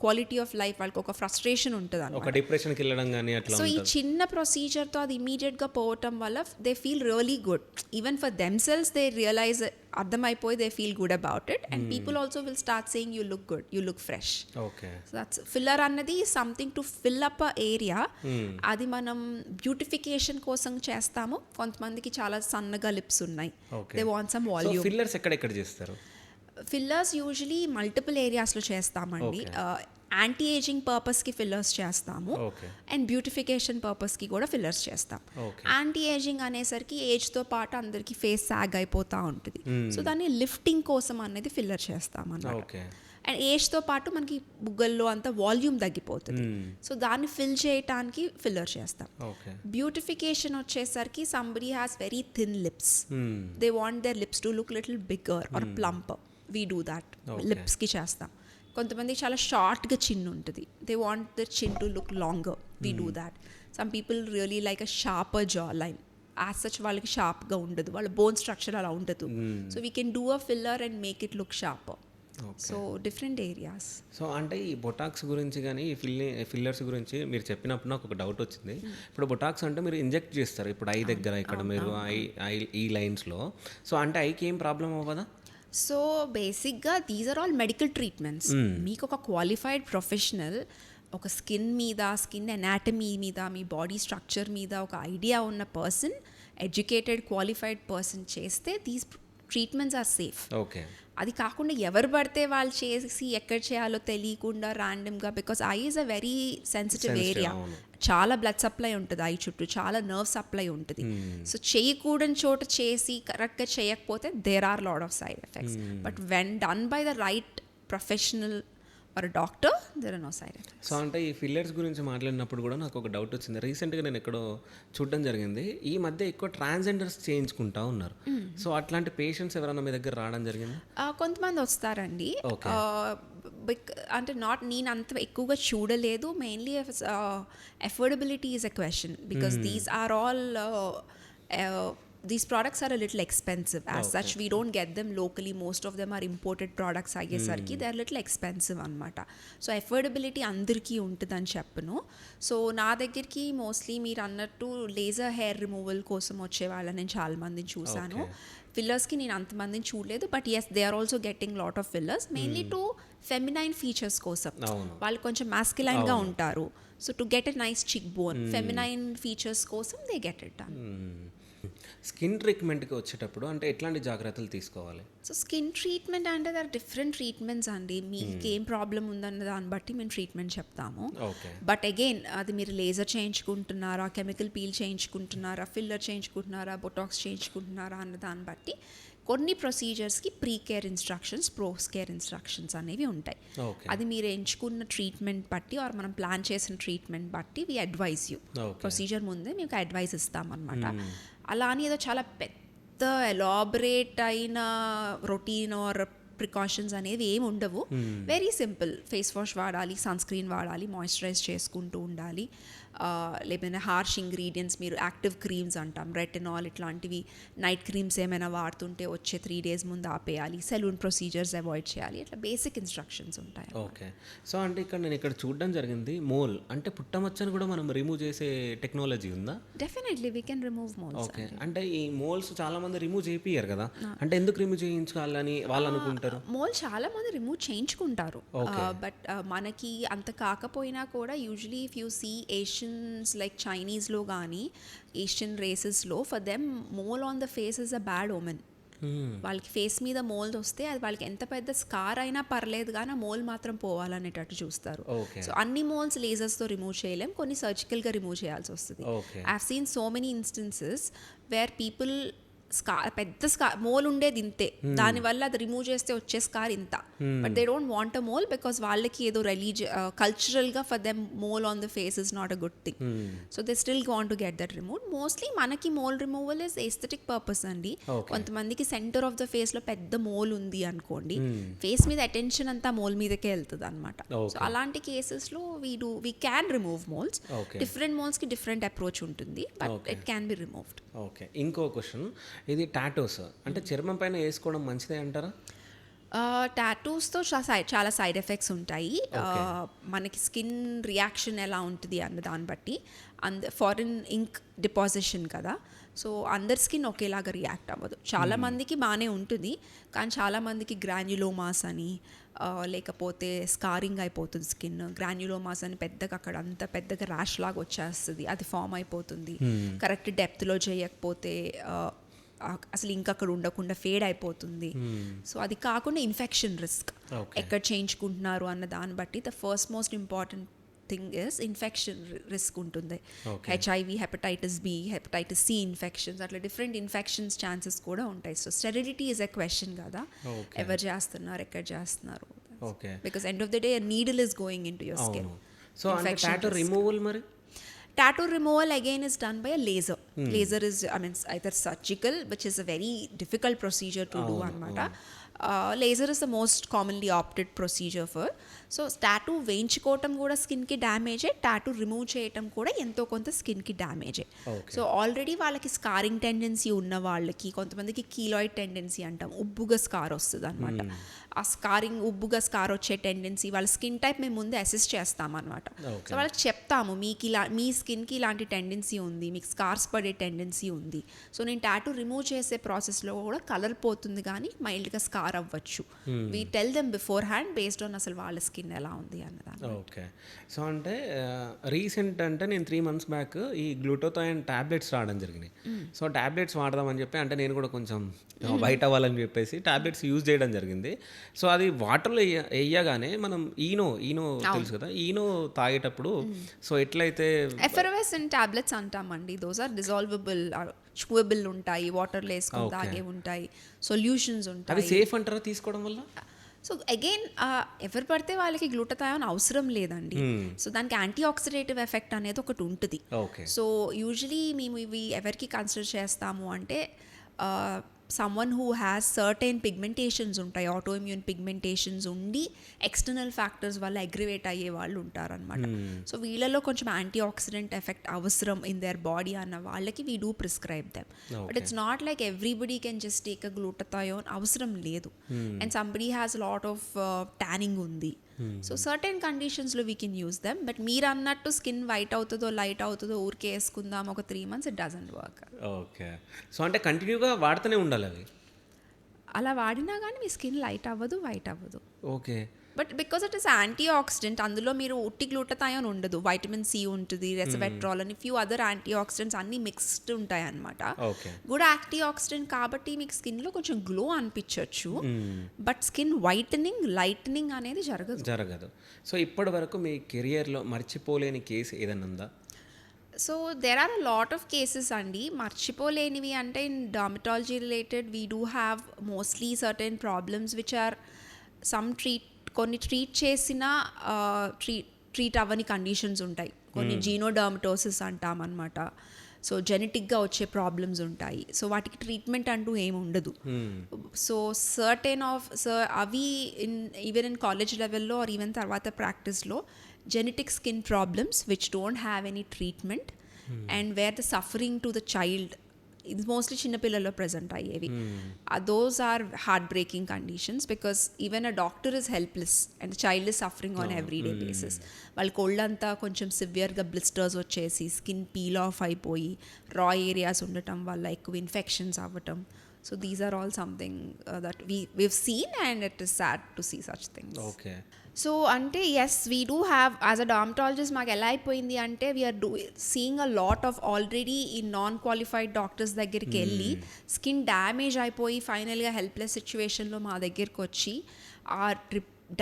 క్వాలిటీ ఆఫ్ లైఫ్, వాళ్ళకి ఒక ఫ్రస్ట్రేషన్ ఉంటుంది అన్నమాట. సో ఈ చిన్న ప్రొసీజర్తో అది ఇమీడియట్గా పోవటం వల్ల they feel really good. Even for themselves they realize, అర్థమైపోయి they feel good about it, and people also will start saying you look good, you look fresh. So that's filler అన్నది something to fill up a area. అది మనం beautification కోసం చేస్తాము. కొంతమందికి చాలా సన్నగా lips ఉన్నాయి, they want some volume. Fillers ఎక్కడ చేస్తారు? ఫిల్లర్స్ యూజువలీ మల్టిపుల్ ఏరియాస్లో చేస్తామండి. యాంటీ ఏజింగ్ పర్పస్కి ఫిల్లర్స్ చేస్తాము, అండ్ బ్యూటిఫికేషన్ పర్పస్కి కూడా ఫిల్లర్స్ చేస్తాం. యాంటీ ఏజింగ్ అనేసరికి ఏజ్తో పాటు అందరికి ఫేస్ సాగ్ అయిపోతూ ఉంటుంది, సో దాన్ని లిఫ్టింగ్ కోసం అనేది ఫిల్లర్ చేస్తాం అన్నమాట. అండ్ ఏజ్తో పాటు మనకి బుగ్గల్లో అంతా వాల్యూమ్ తగ్గిపోతుంది, సో దాన్ని ఫిల్ చేయటానికి ఫిల్లర్ చేస్తాం. బ్యూటిఫికేషన్ వచ్చేసరికి somebody has very thin lips, they want their lips to look little bigger or plumper, we do that, లిప్స్కి చేస్తాం. కొంతమందికి చాలా షార్ట్గా చిన్ ఉంటుంది, they want the chin to look longer, we do that. Some people really like a sharper jaw line, as such వాళ్ళకి షార్ప్గా ఉండదు, వాళ్ళ బోన్ స్ట్రక్చర్ అలా ఉండదు, so we can do a filler and make it look sharper. So different areas. So అంటే ఈ Botox గురించి కానీ ఈ ఫిల్లర్స్ గురించి మీరు చెప్పినప్పుడు నాకు ఒక డౌట్ వచ్చింది. ఇప్పుడు బొటాక్స్ అంటే మీరు ఇంజెక్ట్ చేస్తారు ఇప్పుడు ఐ దగ్గర, ఇక్కడ మీరు ఐ ఈ లైన్స్లో, సో అంటే ఐకి ఏం ప్రాబ్లం అవ్వదా? సో బేసిక్గా these are all medical treatments. మీకు ఒక క్వాలిఫైడ్ ప్రొఫెషనల్ ఒక స్కిన్ మీద, స్కిన్ ఎనాటమీ మీద, మీ బాడీ స్ట్రక్చర్ మీద ఒక ఐడియా ఉన్న పర్సన్, ఎడ్యుకేటెడ్ క్వాలిఫైడ్ పర్సన్ చేస్తే these treatments are safe. Okay. అది కాకుండా ఎవరు పడితే వాళ్ళు చేసి ఎక్కడ చేయాలో తెలియకుండా ర్యాండమ్గా, because I is a very sensitive area. చాలా బ్లడ్ సప్లై ఉంటుంది ఐ చుట్టూ, చాలా నర్వ్ సప్లై ఉంటుంది. సో చేయకూడని చోట చేసి కరెక్ట్గా చేయకపోతే there are lot of side effects. But when done by the right professional or doctor there are no side effects. So అంటే ఈ ఫిల్లర్స్ గురించి మాట్లాడినప్పుడు కూడా నాకు ఒక డౌట్ వచ్చింది. రీసెంట్గా నేను ఎక్కడో చూడడం జరిగింది, ఈ మధ్య ఎక్కువ ట్రాన్స్జెండర్స్ చేయించుకుంటా ఉన్నారు. సో అట్లాంటి పేషెంట్స్ ఎవరైనా మీ దగ్గర రావడం జరిగింది? కొంతమంది వస్తారండి. అంటే నేను అంత ఎక్కువగా చూడలేదు. Mainly affordability is a question, because these are all these products are a little expensive. As such, we don't get them locally. Most of them are imported products అయ్యేసరికి they are little expensive అన్నమాట. So affordability అందరికీ ఉంటుందని చెప్పను. So నా దగ్గరికి mostly మీరు అన్నట్టు laser hair removal కోసం వచ్చే వాళ్ళని నేను చాలా మందిని చూశాను. ఫిల్లర్స్కి నేను అంతమందిని చూడలేదు, but yes they are also getting lot of fillers, mainly to feminine features కోసం. వాళ్ళు కొంచెం మాస్కులైన్గా ఉంటారు. So to get a nice cheek bone, feminine features కోసం they get it done. Skin ట్రీట్మెంట్కి వచ్చేటప్పుడు అంటే ఎట్లాంటి జాగ్రత్తలు తీసుకోవాలి? సో స్కిన్ ట్రీట్మెంట్ అంటే దాని డిఫరెంట్ ట్రీట్మెంట్స్ అండి. మీకు ఏం ప్రాబ్లం ఉందన్న దాన్ని బట్టి మేము ట్రీట్మెంట్ చెప్తాము. బట్ అగైన్ అది మీరు లేజర్ చేయించుకుంటున్నారా, కెమికల్ పీల్ చేయించుకుంటున్నారా, ఫిల్లర్ చేయించుకుంటున్నారా, బొటాక్స్ చేయించుకుంటున్నారా అన్న దాన్ని బట్టి కొన్ని ప్రొసీజర్స్కి pre care instructions, post care instructions అనేవి ఉంటాయి. అది మీరు ఎంచుకున్న ట్రీట్మెంట్ బట్టి ఆర్ మనం ప్లాన్ చేసిన ట్రీట్మెంట్ బట్టి వి అడ్వైజ్ యూ. ప్రొసీజర్ ముందే మీకు అడ్వైస్ ఇస్తామన్నమాట. అలా అని ఏదో చాలా పెద్ద ఎలాబరేట్ అయిన రొటీన్ ఆర్ ప్రికాషన్స్ అనేవి ఏమి ఉండవు. Very simple. ఫేస్ వాష్ వాడాలి, సన్ స్క్రీన్ వాడాలి, మాయిశ్చరైజ్ చేసుకుంటూ ఉండాలి. లేకపోతే హార్ష్ ఇంగ్రీడియంట్స్, మీరు యాక్టివ్ క్రీమ్స్ అంటాం, రెటినాల్ ఇట్లాంటివి నైట్ క్రీమ్స్ ఏమైనా వాడుతుంటే వచ్చే 3 days ముందు ఆపేయాలి. సెలూన్ ప్రొసీజర్స్ అవాయిడ్ చేయాలి. ఇట్లా బేసిక్ ఇన్స్ట్రక్షన్స్ ఉంటాయి. ఓకే. సో అంటే నేను ఇక్కడ చూడడం జరిగింది, మోల్ అంటే పుట్టమచ్చని కూడా మనం రిమూవ్ చేసే టెక్నాలజీ ఉందా? Definitely we can remove moles. Okay. అంటే ఈ మోల్స్ చాలా మంది రిమూవ్ చేయించారు కదా, అంటే ఎందుకు రిమూవ్ చేయించుకోవాలని వాళ్ళు అనుకుంటారు? మోల్ చాలా మంది రిమూవ్ చేయించుకుంటారు, బట్ మనకి అంత కాకపోయినా కూడా usually if you see Asians like చైనీస్లో కానీ ఏషియన్ రేసెస్లో, for them mole on the face is a bad omen. వాళ్ళకి ఫేస్ మీద మోల్స్ వస్తే అది వాళ్ళకి ఎంత పెద్ద స్కార్ అయినా పర్లేదు కానీ ఆ మోల్ మాత్రం పోవాలనేటట్టు చూస్తారు. సో అన్ని మోల్స్ లేజర్స్తో రిమూవ్ చేయలేం, కొన్ని సర్జికల్గా రిమూవ్ చేయాల్సి వస్తుంది. I have seen so many instances where people పెద్ద స్కార్ మోల్ ఉండేది ఇంతే, దానివల్ల అది రిమూవ్ చేస్తే వచ్చే స్కార్ ఇంత, but they don't want a mole because వాళ్ళకి ఏదో కల్చరల్గా for them mole on the face is not a good thing. So they still want to get that remove. Mostly మనకి mole removal is aesthetic purpose అండి. కొంతమందికి centre of the face లో పెద్ద mole ఉంది అనుకోండి, ఫేస్ మీద attention అంతా mole మీదకే వెళ్తుంది అనమాట. సో అలాంటి కేసెస్ లో we can remove moles. Different moles కి డిఫరెంట్ అప్రోచ్ ఉంటుంది, but it can be removed. Okay. ఇంకో క్వశ్చన్, ఇది టాటూస్ అంటే చర్మం పైన వేసుకోవడం మంచిదే అంటారా? టాటూస్తో చాలా సైడ్ ఎఫెక్ట్స్ ఉంటాయి. మనకి స్కిన్ రియాక్షన్ ఎలా ఉంటుంది అన్న దాన్ని బట్టి. ఫారిన్ ఇంక్ డిపాజిషన్ కదా, సో అందరి స్కిన్ ఒకేలాగా రియాక్ట్ అవ్వదు. చాలామందికి బాగానే ఉంటుంది, కానీ చాలామందికి గ్రాన్యులోమాస్ అని లేకపోతే స్కారింగ్ అయిపోతుంది స్కిన్. గ్రాన్యులోమాస్ అని పెద్దగా అక్కడ అంత పెద్దగా ర్యాష్ లాగా వచ్చేస్తుంది, అది ఫామ్ అయిపోతుంది. కరెక్ట్ డెప్త్లో చేయకపోతే అసలు ఇంకా అక్కడ ఉండకుండా ఫేడ్ అయిపోతుంది. సో అది కాకుండా ఇన్ఫెక్షన్ రిస్క్ ఎక్కడ చేయించుకుంటున్నారు అన్న దాన్ని బట్టి the first most important thing is infection risk ఉంటుంది. HIV, hepatitis B, hepatitis C infections, అట్లా డిఫరెంట్ ఇన్ఫెక్షన్స్ ఛాన్సెస్ కూడా ఉంటాయి. So sterility is a question కదా, ఎవరు చేస్తున్నారు, ఎక్కడ చేస్తున్నారు, because end of the day needle is going in to your skin. So tattoo removal మరి? Tattoo removal again is done by a laser. Laser is, I mean, either surgical, which is a very difficult procedure to do anamata. Laser is the most commonly opted procedure for. So tattoo వేయించుకోవటం కూడా స్కిన్కి డ్యామేజే, tattoo remove చేయటం కూడా ఎంతో కొంత స్కిన్కి డ్యామేజే. So already వాళ్ళకి scarring tendency ఉన్న వాళ్ళకి, కొంతమందికి కీలాయిడ్ టెండెన్సీ అంటాం, ఉబ్బుగా స్కార్ వస్తుంది అనమాట. ఆ స్కారింగ్ ఉబ్బుగా స్కార్ వచ్చే టెండెన్సీ, వాళ్ళ స్కిన్ టైప్ మేము ముందు అసెస్ చేస్తాం అనమాట. సో వాళ్ళకి చెప్తాము మీకు మీ స్కిన్కి ఇలాంటి టెండెన్సీ ఉంది, మీకు స్కార్స్ పడే టెండెన్సీ ఉంది. సో నేను టాటూ రిమూవ్ చేసే ప్రాసెస్లో కూడా కలర్ పోతుంది కానీ మైల్డ్గా స్కార్ అవ్వచ్చు. We tell them before hand based on అసలు వాళ్ళ స్కిన్ ఎలా ఉంది అన్నదాన్ని. ఓకే. సో అంటే రీసెంట్ అంటే నేను 3 months బ్యాక్ ఈ గ్లూటోథైన్ టాబ్లెట్స్ రావడం జరిగినాయి. సో టాబ్లెట్స్ వాడదామని చెప్పి అంటే నేను కూడా కొంచెం వైట్ అవ్వాలని చెప్పేసి టాబ్లెట్స్ యూజ్ చేయడం జరిగింది. సో అది వాటర్లో వేయగానే మనం ఈనో తెలుసు కదా, ఈనో తాగేటప్పుడు సో ఎట్లయితే ఎఫర్వెసెంట్ టాబ్లెట్స్ అంటామండి. దోస్ ఆర్ డిజాల్వబుల్, చూవబుల్ ఉంటాయి, వాటర్లో వేసుకొని తాగే ఉంటాయి, సొల్యూషన్స్ ఉంటాయి. అవి సేఫ్ అంటారా తీసుకోవడం వల్ల? సో అగైన్ ఎవరు పడితే వాళ్ళకి గ్లూటథయోన్ అవసరం లేదండి. సో దానికి యాంటీ ఆక్సిడేటివ్ ఎఫెక్ట్ అనేది ఒకటి ఉంటుంది. సో యూజువలీ మేము ఇవి ఎవరికి కన్సిడర్ చేస్తాము అంటే someone who has certain pigmentations ఉంటాయి, ఆటోఇమ్యూన్ పిగ్మెంటేషన్స్ ఉండి ఎక్స్టర్నల్ ఫ్యాక్టర్స్ వల్ల అగ్రివేట్ అయ్యే వాళ్ళు ఉంటారనమాట. సో వీళ్ళలో కొంచెం యాంటీ ఆక్సిడెంట్ ఎఫెక్ట్ అవసరం ఇన్ దేర్ బాడీ అన్న వాళ్ళకి we do prescribe them. But it's not like everybody can just take a glutathione, అవసరం లేదు. And somebody has lot of tanning ఉంది, సో సర్టెన్ కండిషన్స్లో we can use them. But మీరు అన్నట్టు skin white అవుతుందో light అవుతుందో ఊరికే వేసుకుందాం ఒక 3 months, it doesn't work. Okay. So అంటే కంటిన్యూగా వాడుతూనే ఉండాలి అవి? అలా వాడినా కానీ మీ స్కిన్ లైట్ అవ్వదు, వైట్ అవ్వదు. Okay. But because it is anti oxidant, అందులో మీరు ఉట్టి గ్లూటథయోన్ ఉండదు, వైటమిన్ సి ఉంటుంది, రెస్వెట్రాల్ అని ఫ్యూ అదర్ యాంటీ ఆక్సిడెంట్స్ అన్ని మిక్స్డ్ ఉంటాయి అనమాట. కూడా యాంటీ ఆక్సిడెంట్ కాబట్టి మీకు స్కిన్లో కొంచెం గ్లో అనిపించవచ్చు, బట్ స్కిన్ వైటనింగ్ లైటనింగ్ అనేది జరగదు. సో ఇప్పటి వరకు మీ కెరియర్లో మర్చిపోలేని కేసు ఏదైనా ఉందా? So there are a lot of cases అండి. మర్చిపోలేనివి అంటే in dermatology related we do have mostly certain problems which are some కొన్ని ట్రీట్ చేసిన ట్రీట్ అవ్వని కండిషన్స్ ఉంటాయి. కొన్ని జీనోడర్మటోసిస్ అంటాం అనమాట. సో జెనెటిక్గా వచ్చే ప్రాబ్లమ్స్ ఉంటాయి. సో వాటికి ట్రీట్మెంట్ అంటూ ఏమి ఉండదు. సో సర్టెన్ అవి ఈవెన్ ఇన్ కాలేజ్ లెవెల్లో ఆర్ ఈవెన్ తర్వాత ప్రాక్టీస్లో genetic skin problems which don't have any treatment and where the suffering to the child is mostly చిన్నపిల్లల్లో present అయ్యేవి. Those are heartbreaking conditions because even a doctor is helpless and the child is suffering on everyday basis. వాళ్ళకి ఒళ్ళంతా కొంచెం సివియర్గా blisters వచ్చేసి skin peel off అయిపోయి రా areas ఉండటం వల్ల ఎక్కువ ఇన్ఫెక్షన్స్ అవ్వటం. So these are all something that we've seen and it is sad to see such things. Okay. So అంటే yes we do have as a dermatologist మాకు ఎలా అయిపోయింది అంటే we are seeing a lot of already ఈ non qualified doctors దగ్గరికి వెళ్ళి skin damage అయిపోయి ఫైనల్గా హెల్ప్లెస్ సిచ్యువేషన్లో మా దగ్గరికి వచ్చి ఆ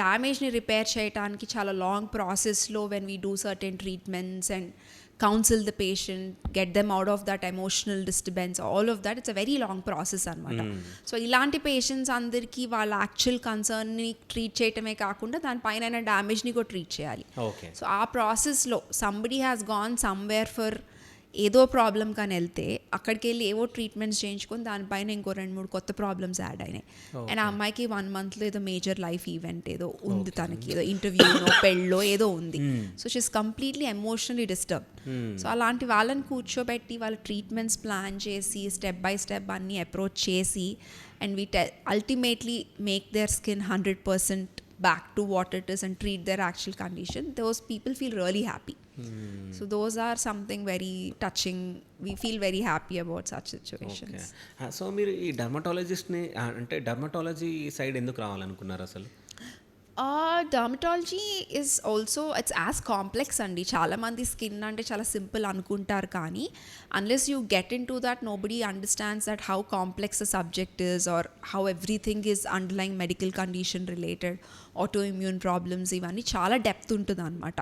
డ్యామేజ్ని రిపేర్ చేయడానికి చాలా లాంగ్ ప్రాసెస్లో when we do certain treatments and counsel the patient, get them out of that emotional disturbance, all of that, it's a very long process అనమాట. సో ఇలాంటి పేషెంట్స్ అందరికీ వాళ్ళ యాక్చువల్ కన్సర్న్ని ట్రీట్ చేయటమే కాకుండా దానిపైన డ్యామేజ్ని కూడా ట్రీట్ చేయాలి. సో ఆ ప్రాసెస్లో somebody has gone somewhere for ఏదో ప్రాబ్లం కానీ వెళ్తే అక్కడికి వెళ్ళి ఏవో ట్రీట్మెంట్స్ చేయించుకొని దానిపైన ఇంకో 2-3 కొత్త ప్రాబ్లమ్స్ యాడ్ అయినాయి. అండ్ ఆ అమ్మాయికి 1 monthలో ఏదో మేజర్ లైఫ్ ఈవెంట్ ఏదో ఉంది, తనకి ఏదో ఇంటర్వ్యూనో పెళ్ళో ఏదో ఉంది. So she is completely emotionally disturbed. So అలాంటి వాళ్ళని కూర్చోబెట్టి వాళ్ళ ట్రీట్మెంట్స్ ప్లాన్ చేసి స్టెప్ బై స్టెప్ అన్నీ అప్రోచ్ చేసి and we ultimately make their skin 100% back to what it is and treat their actual condition, those people feel really happy. So those are something very touching. We feel very happy about such situations. So మీరు ఈ డర్మటాలజిస్ట్ని అంటే dermatology side ఎందుకు రావాలనుకున్నారు అసలు? Dermatology is also it's as complex అండి. చాలామంది skin అంటే చాలా సింపుల్ అనుకుంటారు కానీ unless you get in to that nobody understands that how complex the subject is or how everything is underlying medical condition related autoimmune problems ఇవన్నీ చాలా depth ఉంటుంది అనమాట.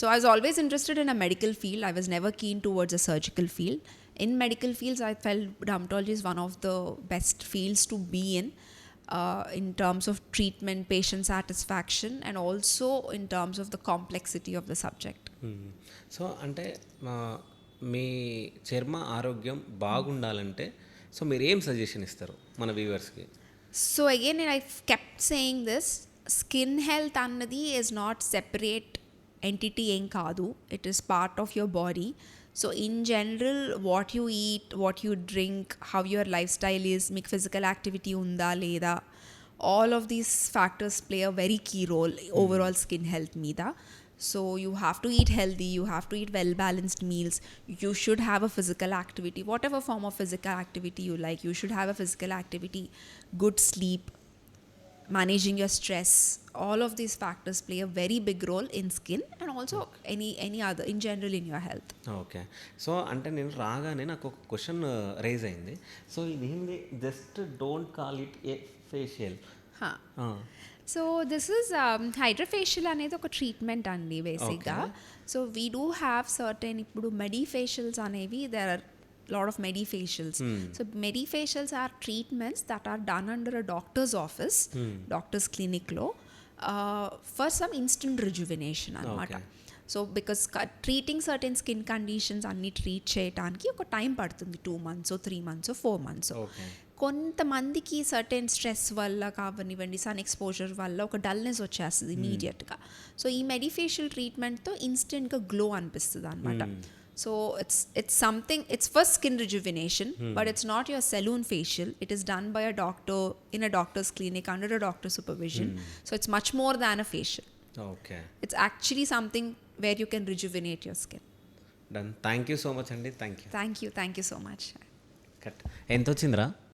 So I was always interested in a medical field. I was never keen towards a surgical field. In medical fields, I felt dermatology is one of the best fields to be in terms of treatment, patient satisfaction, and also in terms of the complexity of the subject. So అంటే మీ చర్మ ఆరోగ్యం బాగుండాలంటే so మీరు ఏం suggestion ఇస్తారు మన వ్యూవర్స్కి? So again I kept saying this, skin health అన్నది ఈజ్ నాట్ సెపరేట్ ఎంటిటీ ఏం కాదు, it is part of your body. So in general what you eat, what you drink, how your life style is, మీకు physical activity ఉందా లేదా, all of these factors play a very key role overall skin health మీద. So you have to eat healthy, you have to eat well balanced meals, you should have a physical activity, whatever form of physical activity you like, you should have a physical activity, good sleep, managing your stress. All of these factors play a very big role in skin and also any other in general in your health. Okay. So అంటే నేను రాగానే నాకు ఒక question rise అయింది. So ఇదేంది just don't call it a facial. So this is hydrofacial అనేది ఒక treatment అండి బేసిక్గా. So we do have certain ఇప్పుడు మెడిఫేషియల్స్ అనేవి there are lot of medifacials. So medifacials are treatments that are done under a doctor's office, doctor's clinic lo, for some instant rejuvenation anamata. So because treating certain skin conditions అన్ని treat చేయడానికి ఒక time పడుతుంది, 2 months 3 months 4 months. కొంతమందికి certain stress వల్ల కావనివ్వండి, sun exposure వల్ల ఒక dullness వచ్చేస్తుంది ఇమీడియట్గా. సో ఈ మెడిఫేషియల్ ట్రీట్మెంట్తో ఇన్స్టెంట్గా గ్లో అనిపిస్తుంది అనమాట. So it's something, it's for skin rejuvenation, but it's not your saloon facial. It is done by a doctor in a doctor's clinic under a doctor's supervision. So it's much more than a facial. Okay. It's actually something where you can rejuvenate your skin. Done. Thank you so much అండి. Thank you. Thank you so much. Cut ఎంత వచ్చిందిరా?